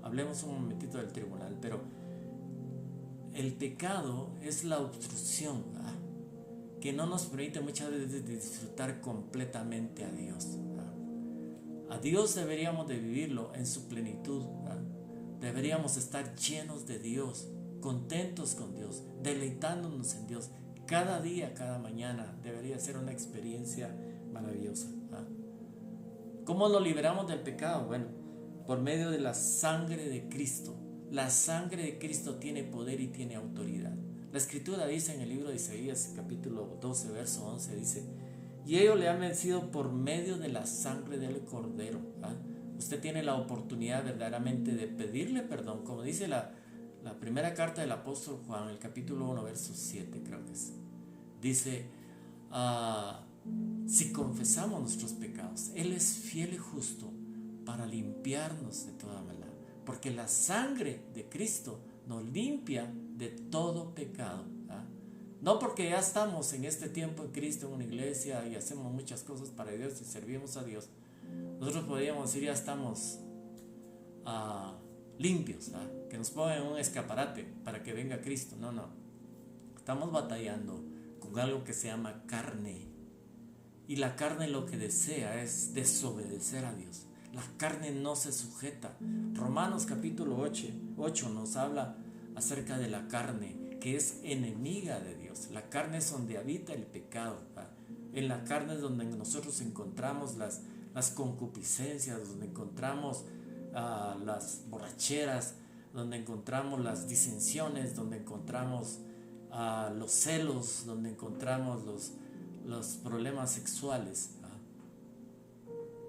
[SPEAKER 1] hablemos un momentito del tribunal, pero el pecado es la obstrucción, ¿verdad?, que no nos permite muchas veces disfrutar completamente a Dios, ¿verdad? A Dios deberíamos de vivirlo en su plenitud, ¿verdad? Deberíamos estar llenos de Dios, contentos con Dios, deleitándonos en Dios. Cada día, cada mañana debería ser una experiencia maravillosa, ¿verdad? ¿Cómo nos liberamos del pecado? Bueno, por medio de la sangre de Cristo. La sangre de Cristo tiene poder y tiene autoridad. La Escritura dice en el libro de Isaías, capítulo 12, verso 11, dice: y ellos le han vencido por medio de la sangre del Cordero, ¿verdad? Usted tiene la oportunidad verdaderamente de pedirle perdón, como dice la primera carta del apóstol Juan, el capítulo 1, verso 7, creo que es. Dice, si confesamos nuestros pecados, Él es fiel y justo para limpiarnos de toda maldad, porque la sangre de Cristo nos limpia de todo pecado, ¿verdad? No porque ya estamos en este tiempo en Cristo, en una iglesia, y hacemos muchas cosas para Dios y servimos a Dios, nosotros podríamos decir ya estamos limpios, ¿verdad?, que nos pongan en un escaparate para que venga Cristo. No, estamos batallando con algo que se llama carne, y la carne lo que desea es desobedecer a Dios. La carne no se sujeta. Romanos capítulo 8 nos habla acerca de la carne, que es enemiga de Dios. La carne es donde habita el pecado, ¿verdad? En la carne es donde nosotros encontramos las concupiscencias, donde encontramos las borracheras, donde encontramos las disensiones, donde encontramos los celos, donde encontramos los problemas sexuales, ¿verdad?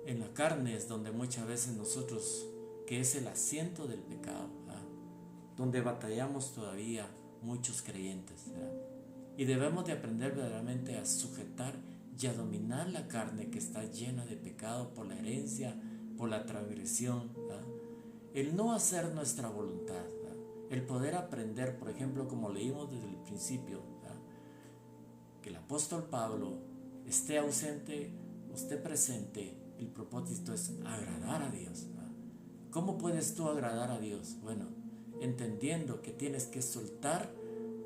[SPEAKER 1] En la carne es donde muchas veces nosotros, que es el asiento del pecado, ¿verdad?, donde batallamos todavía muchos creyentes, ¿verdad? Y debemos de aprender verdaderamente a sujetar y a dominar la carne que está llena de pecado por la herencia, por la transgresión, ¿verdad? El no hacer nuestra voluntad, ¿verdad?, el poder aprender, por ejemplo, como leímos desde el principio, ¿verdad?, que el apóstol Pablo esté ausente o esté presente, el propósito es agradar a Dios, ¿verdad? ¿Cómo puedes tú agradar a Dios? Bueno, entendiendo que tienes que soltar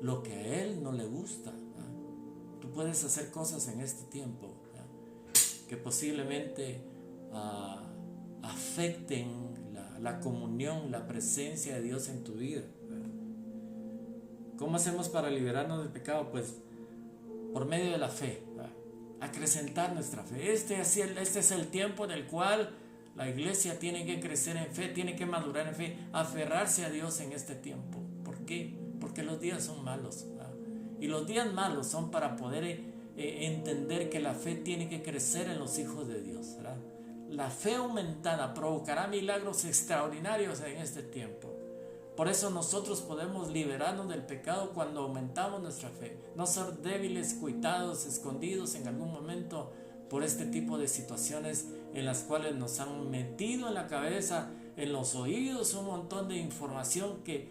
[SPEAKER 1] lo que a Él no le gusta, ¿verdad? Tú puedes hacer cosas en este tiempo, ¿verdad?, que posiblemente afecten la comunión, la presencia de Dios en tu vida, ¿verdad? ¿Cómo hacemos para liberarnos del pecado? Pues por medio de la fe, ¿verdad?, acrecentar nuestra fe. Este es el tiempo en el cual la iglesia tiene que crecer en fe, tiene que madurar en fe, aferrarse a Dios en este tiempo. ¿Por qué? Porque los días son malos, ¿verdad? Y los días malos son para poder entender que la fe tiene que crecer en los hijos de Dios, ¿verdad? La fe aumentada provocará milagros extraordinarios en este tiempo. Por eso nosotros podemos liberarnos del pecado cuando aumentamos nuestra fe. No ser débiles, cuitados, escondidos en algún momento por este tipo de situaciones en las cuales nos han metido en la cabeza, en los oídos, un montón de información que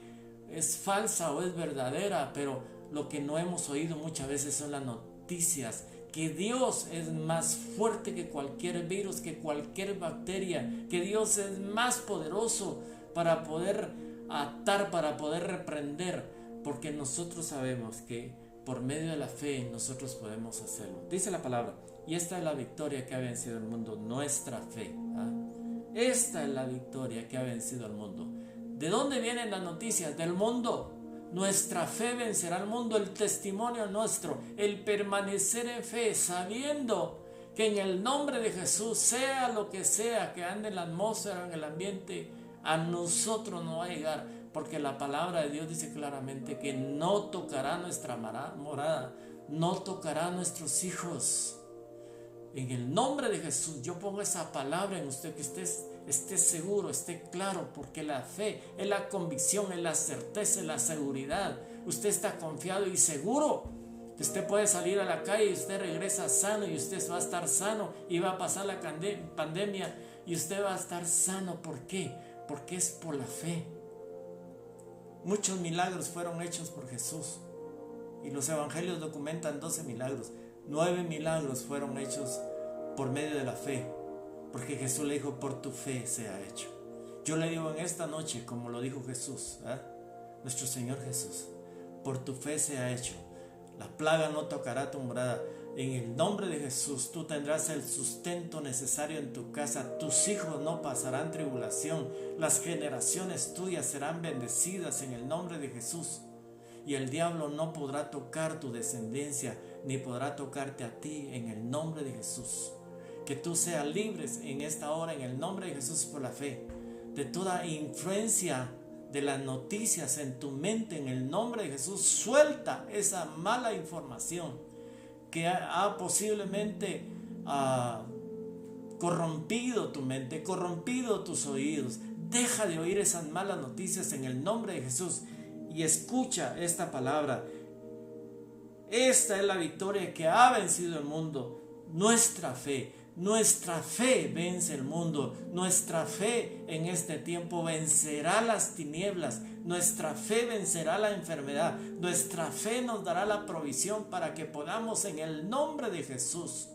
[SPEAKER 1] es falsa o es verdadera, pero lo que no hemos oído muchas veces son las noticias, que Dios es más fuerte que cualquier virus, que cualquier bacteria, que Dios es más poderoso para poder atar, para poder reprender, porque nosotros sabemos que por medio de la fe nosotros podemos hacerlo. Dice la palabra, y esta es la victoria que ha vencido el mundo, nuestra fe, ¿eh? Esta es la victoria que ha vencido al mundo. ¿De dónde vienen las noticias? Del mundo. Nuestra fe vencerá al mundo, el testimonio nuestro, el permanecer en fe, sabiendo que en el nombre de Jesús, sea lo que sea que ande en la atmósfera, en el ambiente, a nosotros no va a llegar, porque la palabra de Dios dice claramente que no tocará nuestra morada, no tocará a nuestros hijos. En el nombre de Jesús, yo pongo esa palabra en usted, que esté seguro, esté claro, porque la fe es la convicción, es la certeza, es la seguridad. Usted está confiado y seguro que usted puede salir a la calle y usted regresa sano, y usted va a estar sano, y va a pasar la pandemia y usted va a estar sano. ¿Por qué? Porque es por la fe. Muchos milagros fueron hechos por Jesús, y los evangelios documentan 12 milagros. 9 milagros fueron hechos por medio de la fe, porque Jesús le dijo, por tu fe sea hecho. Yo le digo en esta noche, como lo dijo Jesús, nuestro Señor Jesús, por tu fe se ha hecho. La plaga no tocará tu morada. En el nombre de Jesús tú tendrás el sustento necesario en tu casa. Tus hijos no pasarán tribulación. Las generaciones tuyas serán bendecidas en el nombre de Jesús. Y el diablo no podrá tocar tu descendencia, ni podrá tocarte a ti en el nombre de Jesús. Que tú seas libre en esta hora en el nombre de Jesús por la fe. De toda influencia de las noticias en tu mente en el nombre de Jesús. Suelta esa mala información que ha posiblemente corrompido tu mente, corrompido tus oídos. Deja de oír esas malas noticias en el nombre de Jesús y escucha esta palabra. Esta es la victoria que ha vencido el mundo, nuestra fe. Nuestra fe vence el mundo. Nuestra fe en este tiempo vencerá las tinieblas. Nuestra fe vencerá la enfermedad. Nuestra fe nos dará la provisión para que podamos en el nombre de Jesús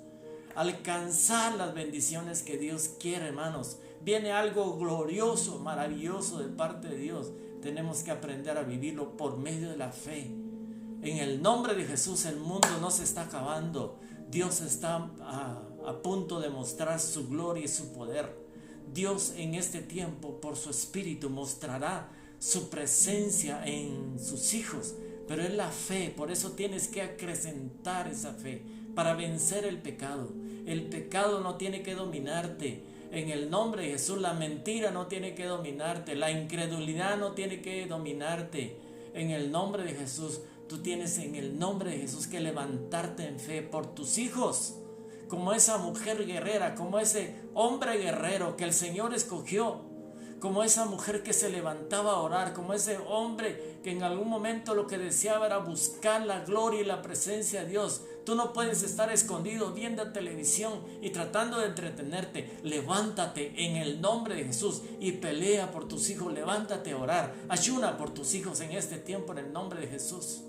[SPEAKER 1] alcanzar las bendiciones que Dios quiere, hermanos. Viene algo glorioso, maravilloso de parte de Dios. Tenemos que aprender a vivirlo por medio de la fe. En el nombre de Jesús el mundo no se está acabando. Dios está a punto de mostrar su gloria y su poder. Dios en este tiempo por su Espíritu mostrará su presencia en sus hijos, pero es la fe. Por eso tienes que acrecentar esa fe para vencer el pecado. El pecado no tiene que dominarte. En el nombre de Jesús la mentira no tiene que dominarte. La incredulidad no tiene que dominarte. En el nombre de Jesús tú tienes en el nombre de Jesús que levantarte en fe por tus hijos. Como esa mujer guerrera, como ese hombre guerrero que el Señor escogió, como esa mujer que se levantaba a orar, como ese hombre que en algún momento lo que deseaba era buscar la gloria y la presencia de Dios. Tú no puedes estar escondido viendo televisión y tratando de entretenerte. Levántate en el nombre de Jesús y pelea por tus hijos. Levántate a orar, ayuna por tus hijos en este tiempo en el nombre de Jesús.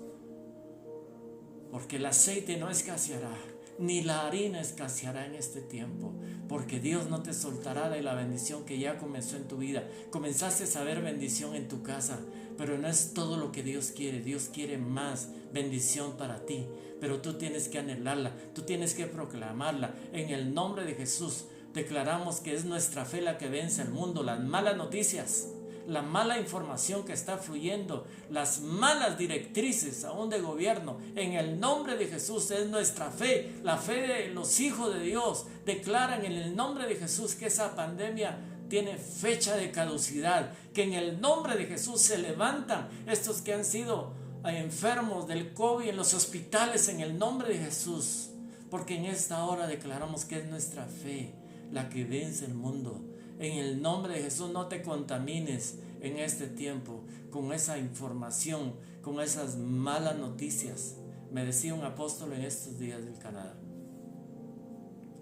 [SPEAKER 1] Porque el aceite no escaseará, ni la harina escaseará en este tiempo, porque Dios no te soltará de la bendición que ya comenzó en tu vida. Comenzaste a ver bendición en tu casa, pero no es todo lo que Dios quiere. Dios quiere más bendición para ti, pero tú tienes que anhelarla, tú tienes que proclamarla. En el nombre de Jesús declaramos que es nuestra fe la que vence el mundo, las malas noticias, la mala información que está fluyendo, las malas directrices aún de gobierno. En el nombre de Jesús es nuestra fe, la fe de los hijos de Dios. Declaran en el nombre de Jesús que esa pandemia tiene fecha de caducidad, que en el nombre de Jesús se levantan estos que han sido enfermos del COVID en los hospitales en el nombre de Jesús, porque en esta hora declaramos que es nuestra fe la que vence el mundo. En el nombre de Jesús no te contamines en este tiempo con esa información, con esas malas noticias. Me decía un apóstol en estos días del Canadá,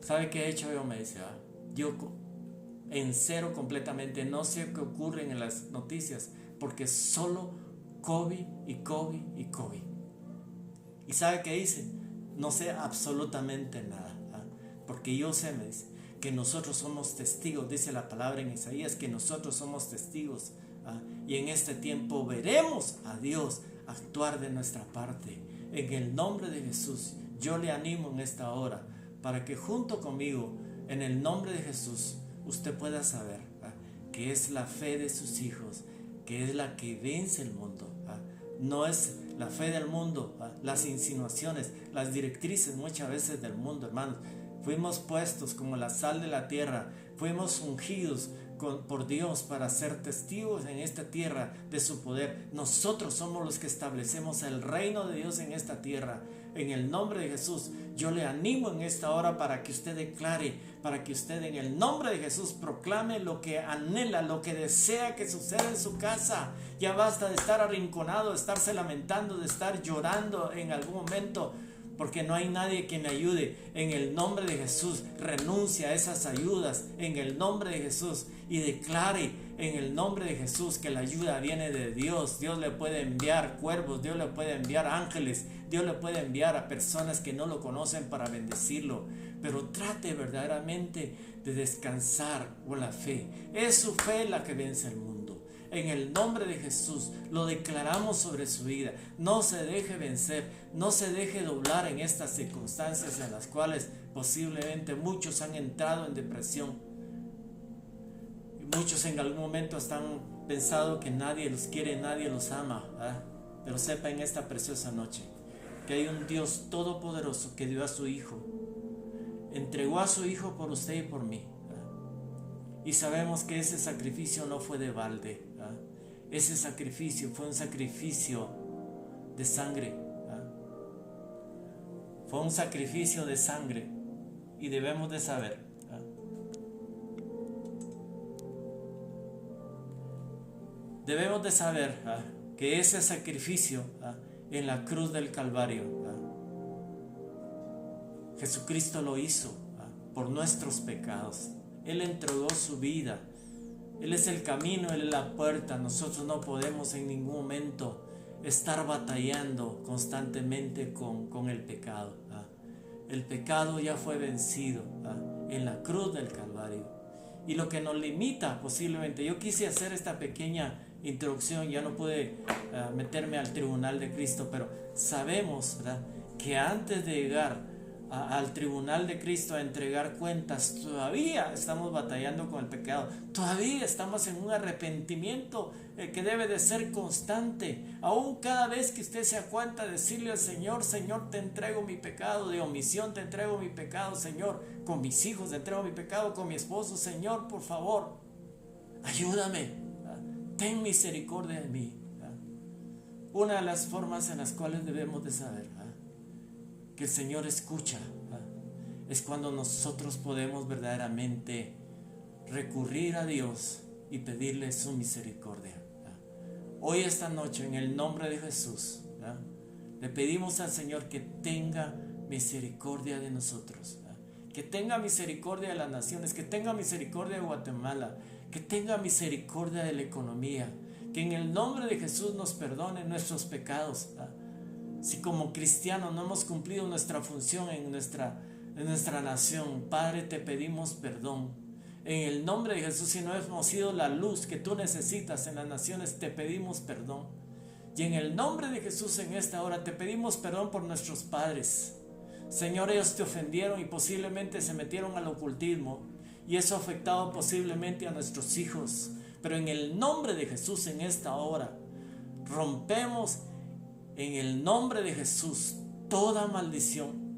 [SPEAKER 1] ¿sabe qué he hecho yo? Me dice, yo encero completamente, no sé qué ocurre en las noticias, porque solo COVID y COVID y COVID. ¿Y sabe qué dice? No sé absolutamente nada, porque yo sé, me dice, que nosotros somos testigos. Dice la palabra en Isaías que nosotros somos testigos, y en este tiempo veremos a Dios actuar de nuestra parte. En el nombre de Jesús yo le animo en esta hora para que junto conmigo en el nombre de Jesús usted pueda saber que es la fe de sus hijos, que es la que vence el mundo. No es la fe del mundo, las insinuaciones, las directrices muchas veces del mundo, hermanos. Fuimos puestos como la sal de la tierra, fuimos ungidos por Dios para ser testigos en esta tierra de su poder. Nosotros somos los que establecemos el reino de Dios en esta tierra. En el nombre de Jesús, yo le animo en esta hora para que usted declare, para que usted en el nombre de Jesús proclame lo que anhela, lo que desea que suceda en su casa. Ya basta de estar arrinconado, de estarse lamentando, de estar llorando en algún momento, porque no hay nadie que me ayude. En el nombre de Jesús, renuncia a esas ayudas en el nombre de Jesús y declare en el nombre de Jesús que la ayuda viene de Dios. Dios le puede enviar cuervos, Dios le puede enviar ángeles, Dios le puede enviar a personas que no lo conocen para bendecirlo. pero trate verdaderamente de descansar con la fe. Es su fe la que vence el mundo. En el nombre de Jesús lo declaramos sobre su vida. No se deje vencer, no se deje doblar en estas circunstancias en las cuales posiblemente muchos han entrado en depresión. Y muchos en algún momento han pensado que nadie los quiere, nadie los ama, ¿verdad? Pero sepa en esta preciosa noche que hay un Dios todopoderoso que dio a su Hijo, entregó a su Hijo por usted y por mí, ¿verdad? Y sabemos que ese sacrificio no fue de balde, ¿verdad? Ese sacrificio fue un sacrificio de sangre, ¿verdad? Fue un sacrificio de sangre, y debemos de saber, ¿verdad? Debemos de saber, ¿verdad?, que ese sacrificio, ¿verdad?, en la cruz del Calvario, ¿verdad?, Jesucristo lo hizo, ¿verdad?, por nuestros pecados. Él entregó su vida. Él es el camino, Él es la puerta. Nosotros no podemos en ningún momento estar batallando constantemente con el pecado, ¿verdad? El pecado ya fue vencido, ¿verdad?, en la cruz del Calvario. Y lo que nos limita posiblemente, yo quise hacer esta pequeña introducción, ya no pude meterme al tribunal de Cristo, pero sabemos, ¿verdad?, que antes de llegar al tribunal de Cristo a entregar cuentas, todavía estamos batallando con el pecado, todavía estamos en un arrepentimiento que debe de ser constante. Aún cada vez que usted se acuerda, decirle al Señor: Señor, te entrego mi pecado de omisión, te entrego mi pecado, Señor, con mis hijos, te entrego mi pecado con mi esposo, Señor, por favor, ayúdame, ten misericordia de mí. Una de las formas en las cuales debemos de saber que el Señor escucha es cuando nosotros podemos verdaderamente recurrir a Dios y pedirle su misericordia. Hoy, esta noche, en el nombre de Jesús, le pedimos al Señor que tenga misericordia de nosotros, que tenga misericordia de las naciones, que tenga misericordia de Guatemala, que tenga misericordia de la economía, que en el nombre de Jesús nos perdone nuestros pecados. Si como cristianos no hemos cumplido nuestra función en nuestra nación, Padre, te pedimos perdón. En el nombre de Jesús, si no hemos sido la luz que tú necesitas en las naciones, te pedimos perdón. Y en el nombre de Jesús, en esta hora, te pedimos perdón por nuestros padres. Señor, ellos te ofendieron y posiblemente se metieron al ocultismo, y eso ha afectado posiblemente a nuestros hijos. Pero en el nombre de Jesús, en esta hora, rompemos en el nombre de Jesús toda maldición.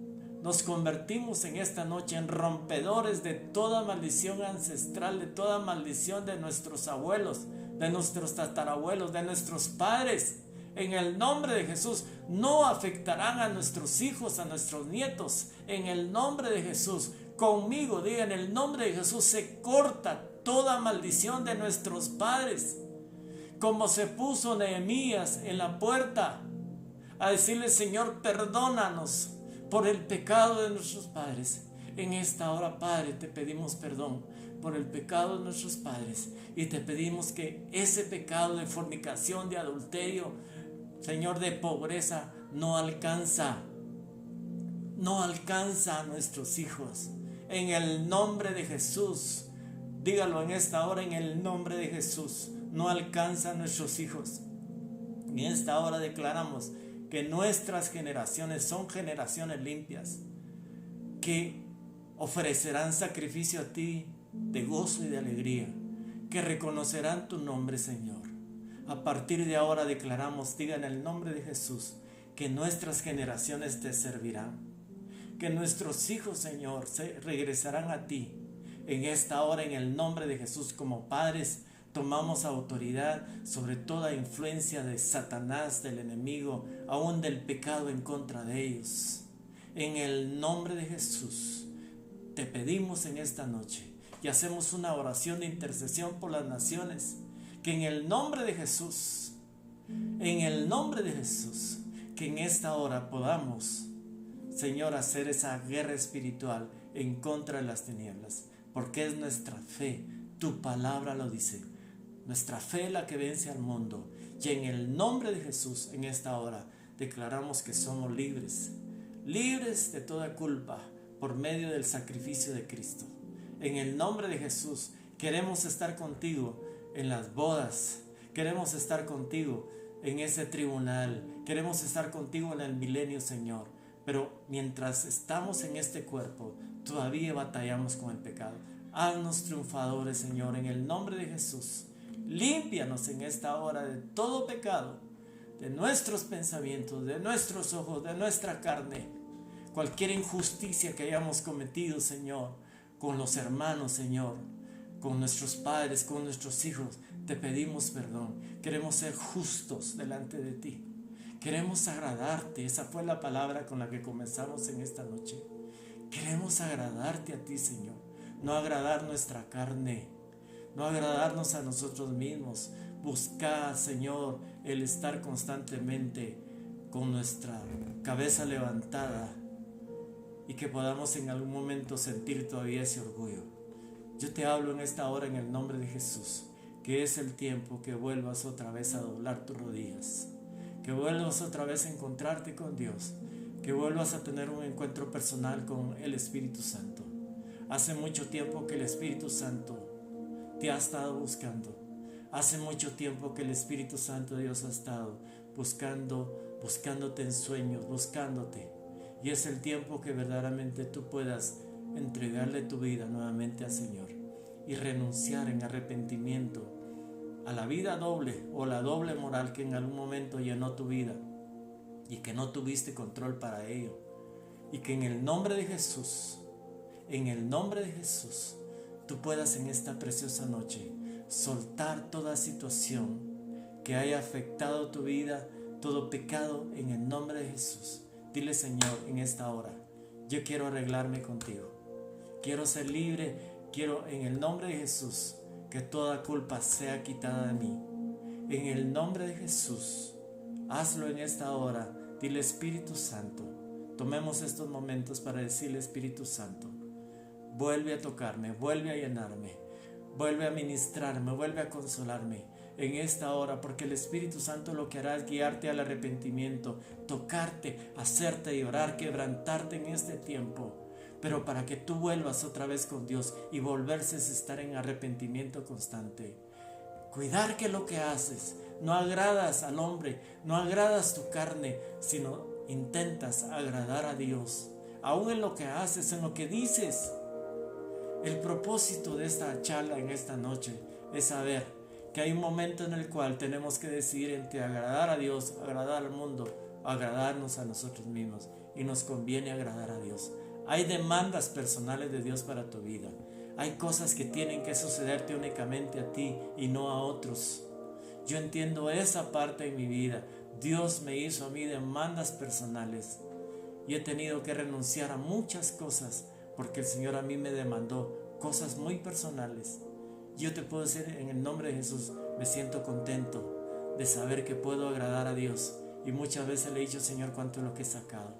[SPEAKER 1] Nos convertimos en esta noche en rompedores de toda maldición ancestral, de toda maldición de nuestros abuelos, de nuestros tatarabuelos, de nuestros padres. En el nombre de Jesús no afectarán a nuestros hijos, a nuestros nietos. En el nombre de Jesús, conmigo diga: en el nombre de Jesús se corta toda maldición de nuestros padres. Como se puso Nehemías en la puerta a decirle: Señor, perdónanos por el pecado de nuestros padres. En esta hora, Padre, te pedimos perdón por el pecado de nuestros padres, y te pedimos que ese pecado de fornicación, de adulterio, Señor, de pobreza, no alcanza a nuestros hijos. En el nombre de Jesús, dígalo en esta hora: en el nombre de Jesús, no alcanza a nuestros hijos. En esta hora declaramos que nuestras generaciones son generaciones limpias, que ofrecerán sacrificio a ti de gozo y de alegría, que reconocerán tu nombre, Señor. A partir de ahora declaramos, diga en el nombre de Jesús, que nuestras generaciones te servirán, que nuestros hijos, Señor, se regresarán a ti. En esta hora, en el nombre de Jesús, como padres, tomamos autoridad sobre toda influencia de Satanás, del enemigo, aún del pecado en contra de ellos. En el nombre de Jesús, te pedimos en esta noche, y hacemos una oración de intercesión por las naciones, que en el nombre de Jesús, que en esta hora podamos, Señor, hacer esa guerra espiritual en contra de las tinieblas, porque es nuestra fe, tu palabra lo dice, nuestra fe la que vence al mundo. Y en el nombre de Jesús, en esta hora, declaramos que somos libres de toda culpa, por medio del sacrificio de Cristo. En el nombre de Jesús, queremos estar contigo en las bodas, queremos estar contigo en ese tribunal, queremos estar contigo en el milenio, Señor. Pero mientras estamos en este cuerpo, todavía batallamos con el pecado. Haznos triunfadores, Señor, en el nombre de Jesús. Límpianos en esta hora de todo pecado, de nuestros pensamientos, de nuestros ojos, de nuestra carne. Cualquier injusticia que hayamos cometido, Señor, con los hermanos, Señor, con nuestros padres, con nuestros hijos, te pedimos perdón. Queremos ser justos delante de ti. Queremos agradarte. Esa fue la palabra con la que comenzamos en esta noche. Queremos agradarte a ti, Señor. No agradar nuestra carne, no agradarnos a nosotros mismos. Buscar, Señor, el estar constantemente con nuestra cabeza levantada y que podamos en algún momento sentir todavía ese orgullo. Yo te hablo en esta hora en el nombre de Jesús, que es el tiempo que vuelvas otra vez a doblar tus rodillas, que vuelvas otra vez a encontrarte con Dios, que vuelvas a tener un encuentro personal con el Espíritu Santo. Hace mucho tiempo que el Espíritu Santo te ha estado buscando. Hace mucho tiempo que el Espíritu Santo de Dios ha estado buscándote en sueños, buscándote. Y es el tiempo que verdaderamente tú puedas entregarle tu vida nuevamente al Señor y renunciar en arrepentimiento a la vida doble o la doble moral que en algún momento llenó tu vida y que no tuviste control para ello. Y que en el nombre de Jesús, tú puedas en esta preciosa noche soltar toda situación que haya afectado tu vida, todo pecado en el nombre de Jesús. Dile, Señor, en esta hora, yo quiero arreglarme contigo. Quiero ser libre, quiero en el nombre de Jesús que toda culpa sea quitada de mí. En el nombre de Jesús, hazlo en esta hora. Dile, Espíritu Santo, tomemos estos momentos para decirle, Espíritu Santo, vuelve a tocarme, vuelve a llenarme, vuelve a ministrarme, vuelve a consolarme en esta hora, porque el Espíritu Santo lo que hará es guiarte al arrepentimiento, tocarte, hacerte llorar, quebrantarte en este tiempo. Pero para que tú vuelvas otra vez con Dios y volverse es estar en arrepentimiento constante. Cuidar que lo que haces no agradas al hombre, no agradas tu carne, sino intentas agradar a Dios. Aún en lo que haces, en lo que dices. El propósito de esta charla en esta noche es saber que hay un momento en el cual tenemos que decidir entre agradar a Dios, agradar al mundo, agradarnos a nosotros mismos. Y nos conviene agradar a Dios. Hay demandas personales de Dios para tu vida. Hay cosas que tienen que sucederte únicamente a ti y no a otros. Yo entiendo esa parte en mi vida. Dios me hizo a mí demandas personales y he tenido que renunciar a muchas cosas porque el Señor a mí me demandó cosas muy personales. Yo te puedo decir en el nombre de Jesús, me siento contento de saber que puedo agradar a Dios y muchas veces le he dicho, Señor, cuánto es lo que he sacado.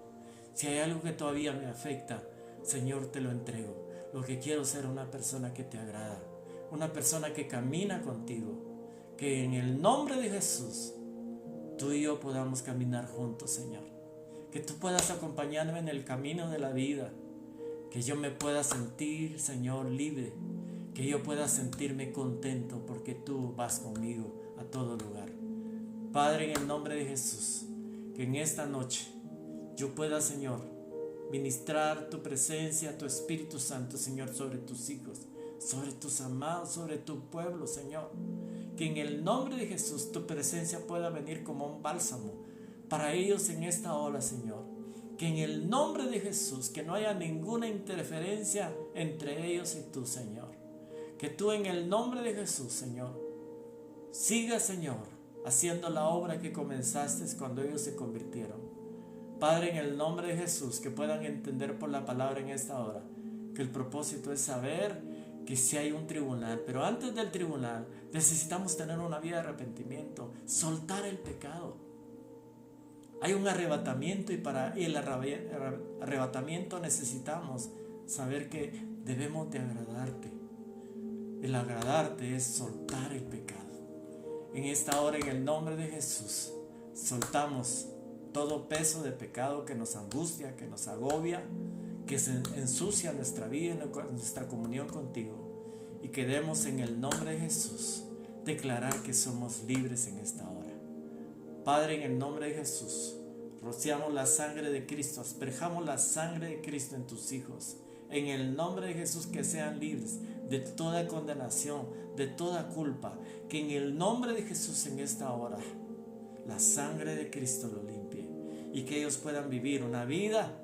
[SPEAKER 1] Si hay algo que todavía me afecta, Señor, te lo entrego. Lo que quiero es ser una persona que te agrada, una persona que camina contigo, que en el nombre de Jesús tú y yo podamos caminar juntos, Señor. Que tú puedas acompañarme en el camino de la vida, que yo me pueda sentir, Señor, libre, que yo pueda sentirme contento porque tú vas conmigo a todo lugar. Padre, en el nombre de Jesús, que en esta noche yo pueda, Señor, ministrar tu presencia, tu Espíritu Santo, Señor, sobre tus hijos, sobre tus amados, sobre tu pueblo, Señor. Que en el nombre de Jesús tu presencia pueda venir como un bálsamo para ellos en esta hora, Señor. Que en el nombre de Jesús, que no haya ninguna interferencia entre ellos y tú, Señor. Que tú en el nombre de Jesús, Señor, sigas, Señor, haciendo la obra que comenzaste cuando ellos se convirtieron. Padre, en el nombre de Jesús, que puedan entender por la palabra en esta hora, que el propósito es saber que si hay un tribunal, pero antes del tribunal necesitamos tener una vida de arrepentimiento, soltar el pecado. Hay un arrebatamiento y para el arrebatamiento necesitamos saber que debemos de agradarte. El agradarte es soltar el pecado. En esta hora, en el nombre de Jesús, soltamos todo peso de pecado que nos angustia, que nos agobia, que se ensucia nuestra vida, nuestra comunión contigo. Y queremos en el nombre de Jesús declarar que somos libres en esta hora. Padre, en el nombre de Jesús, rociamos la sangre de Cristo, asperjamos la sangre de Cristo en tus hijos. En el nombre de Jesús, que sean libres de toda condenación, de toda culpa. Que en el nombre de Jesús en esta hora la sangre de Cristo lo limpie y que ellos puedan vivir una vida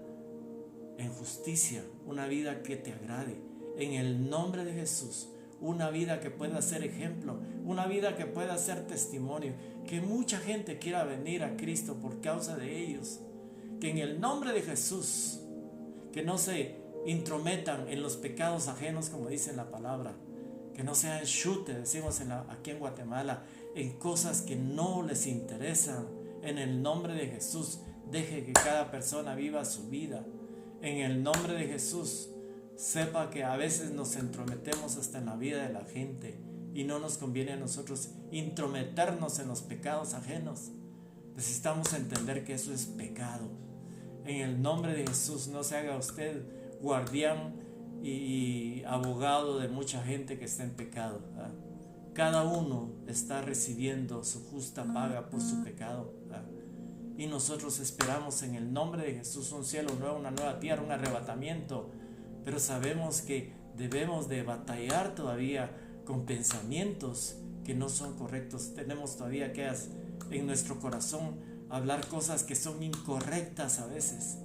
[SPEAKER 1] en justicia, una vida que te agrade. En el nombre de Jesús, una vida que pueda ser ejemplo, una vida que pueda ser testimonio, que mucha gente quiera venir a Cristo por causa de ellos. Que en el nombre de Jesús, que no se intrometan en los pecados ajenos, como dice la palabra, que no sean chute, decimos aquí en Guatemala, en cosas que no les interesan. En el nombre de Jesús, deje que cada persona viva su vida. En el nombre de Jesús, sepa que a veces nos entrometemos hasta en la vida de la gente y no nos conviene a nosotros intrometernos en los pecados ajenos. Necesitamos entender que eso es pecado. En el nombre de Jesús, no se haga usted guardián y abogado de mucha gente que está en pecado. Cada uno está recibiendo su justa paga por su pecado. Y nosotros esperamos en el nombre de Jesús un cielo nuevo, una nueva tierra, un arrebatamiento. Pero sabemos que debemos de batallar todavía con pensamientos que no son correctos. Tenemos todavía que en nuestro corazón hablar cosas que son incorrectas a veces.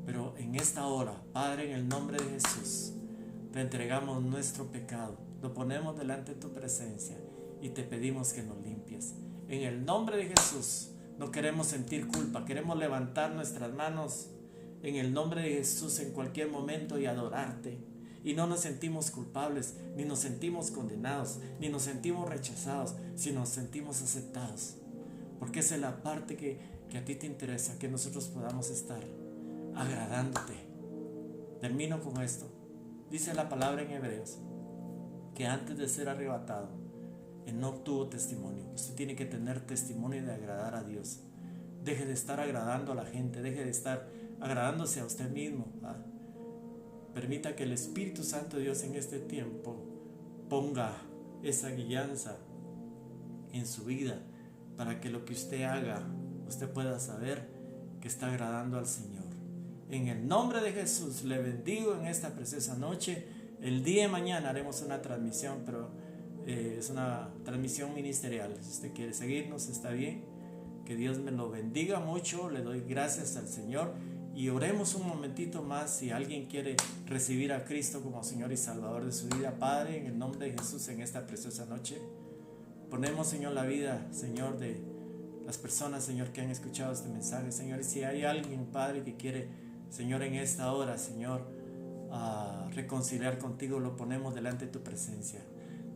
[SPEAKER 1] Pero en esta hora, Padre, en el nombre de Jesús, te entregamos nuestro pecado, lo ponemos delante de tu presencia y te pedimos que nos limpies. En el nombre de Jesús, no queremos sentir culpa, queremos levantar nuestras manos en el nombre de Jesús en cualquier momento y adorarte. Y no nos sentimos culpables, ni nos sentimos condenados, ni nos sentimos rechazados, sino nos sentimos aceptados. Porque esa es la parte que a ti te interesa, que nosotros podamos estar agradándote. Termino con esto. Dice la palabra en Hebreos que antes de ser arrebatado, Enoc tuvo testimonio. Usted tiene que tener testimonio de agradar a Dios. Deje de estar agradando a la gente, deje de estar agradándose a usted mismo. Permita que el Espíritu Santo de Dios en este tiempo ponga esa guianza en su vida para que lo que usted haga, usted pueda saber que está agradando al Señor. En el nombre de Jesús le bendigo en esta preciosa noche. El día de mañana haremos una transmisión, pero es una transmisión ministerial. Si usted quiere seguirnos, está bien. Que Dios me lo bendiga mucho. Le doy gracias al Señor. Y oremos un momentito más si alguien quiere recibir a Cristo como Señor y Salvador de su vida. Padre, en el nombre de Jesús, en esta preciosa noche, ponemos, Señor, la vida, Señor, de las personas, Señor, que han escuchado este mensaje, Señor. Y si hay alguien, Padre, que quiere, Señor, en esta hora, Señor, reconciliar contigo, lo ponemos delante de tu presencia.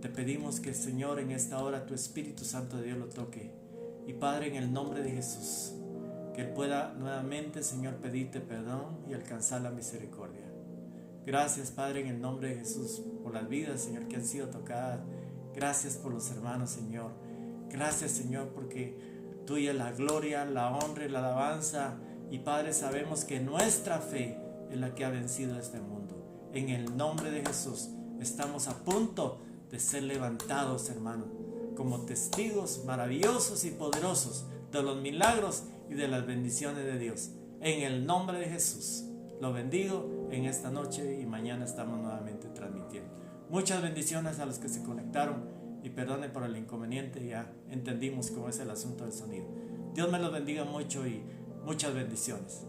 [SPEAKER 1] Te pedimos que, Señor, en esta hora tu Espíritu Santo de Dios lo toque. Y Padre, en el nombre de Jesús, que Él pueda nuevamente, Señor, pedirte perdón y alcanzar la misericordia. Gracias, Padre, en el nombre de Jesús, por las vidas, Señor, que han sido tocadas. Gracias por los hermanos, Señor. Gracias, Señor, porque tuya es la gloria, la honra y la alabanza. Y Padre, sabemos que nuestra fe es la que ha vencido este mundo. En el nombre de Jesús, estamos a punto de ser levantados, hermano, como testigos maravillosos y poderosos de los milagros y de las bendiciones de Dios. En el nombre de Jesús, lo bendigo en esta noche y mañana estamos nuevamente transmitiendo. Muchas bendiciones a los que se conectaron y perdone por el inconveniente, ya entendimos cómo es el asunto del sonido. Dios me los bendiga mucho y muchas bendiciones.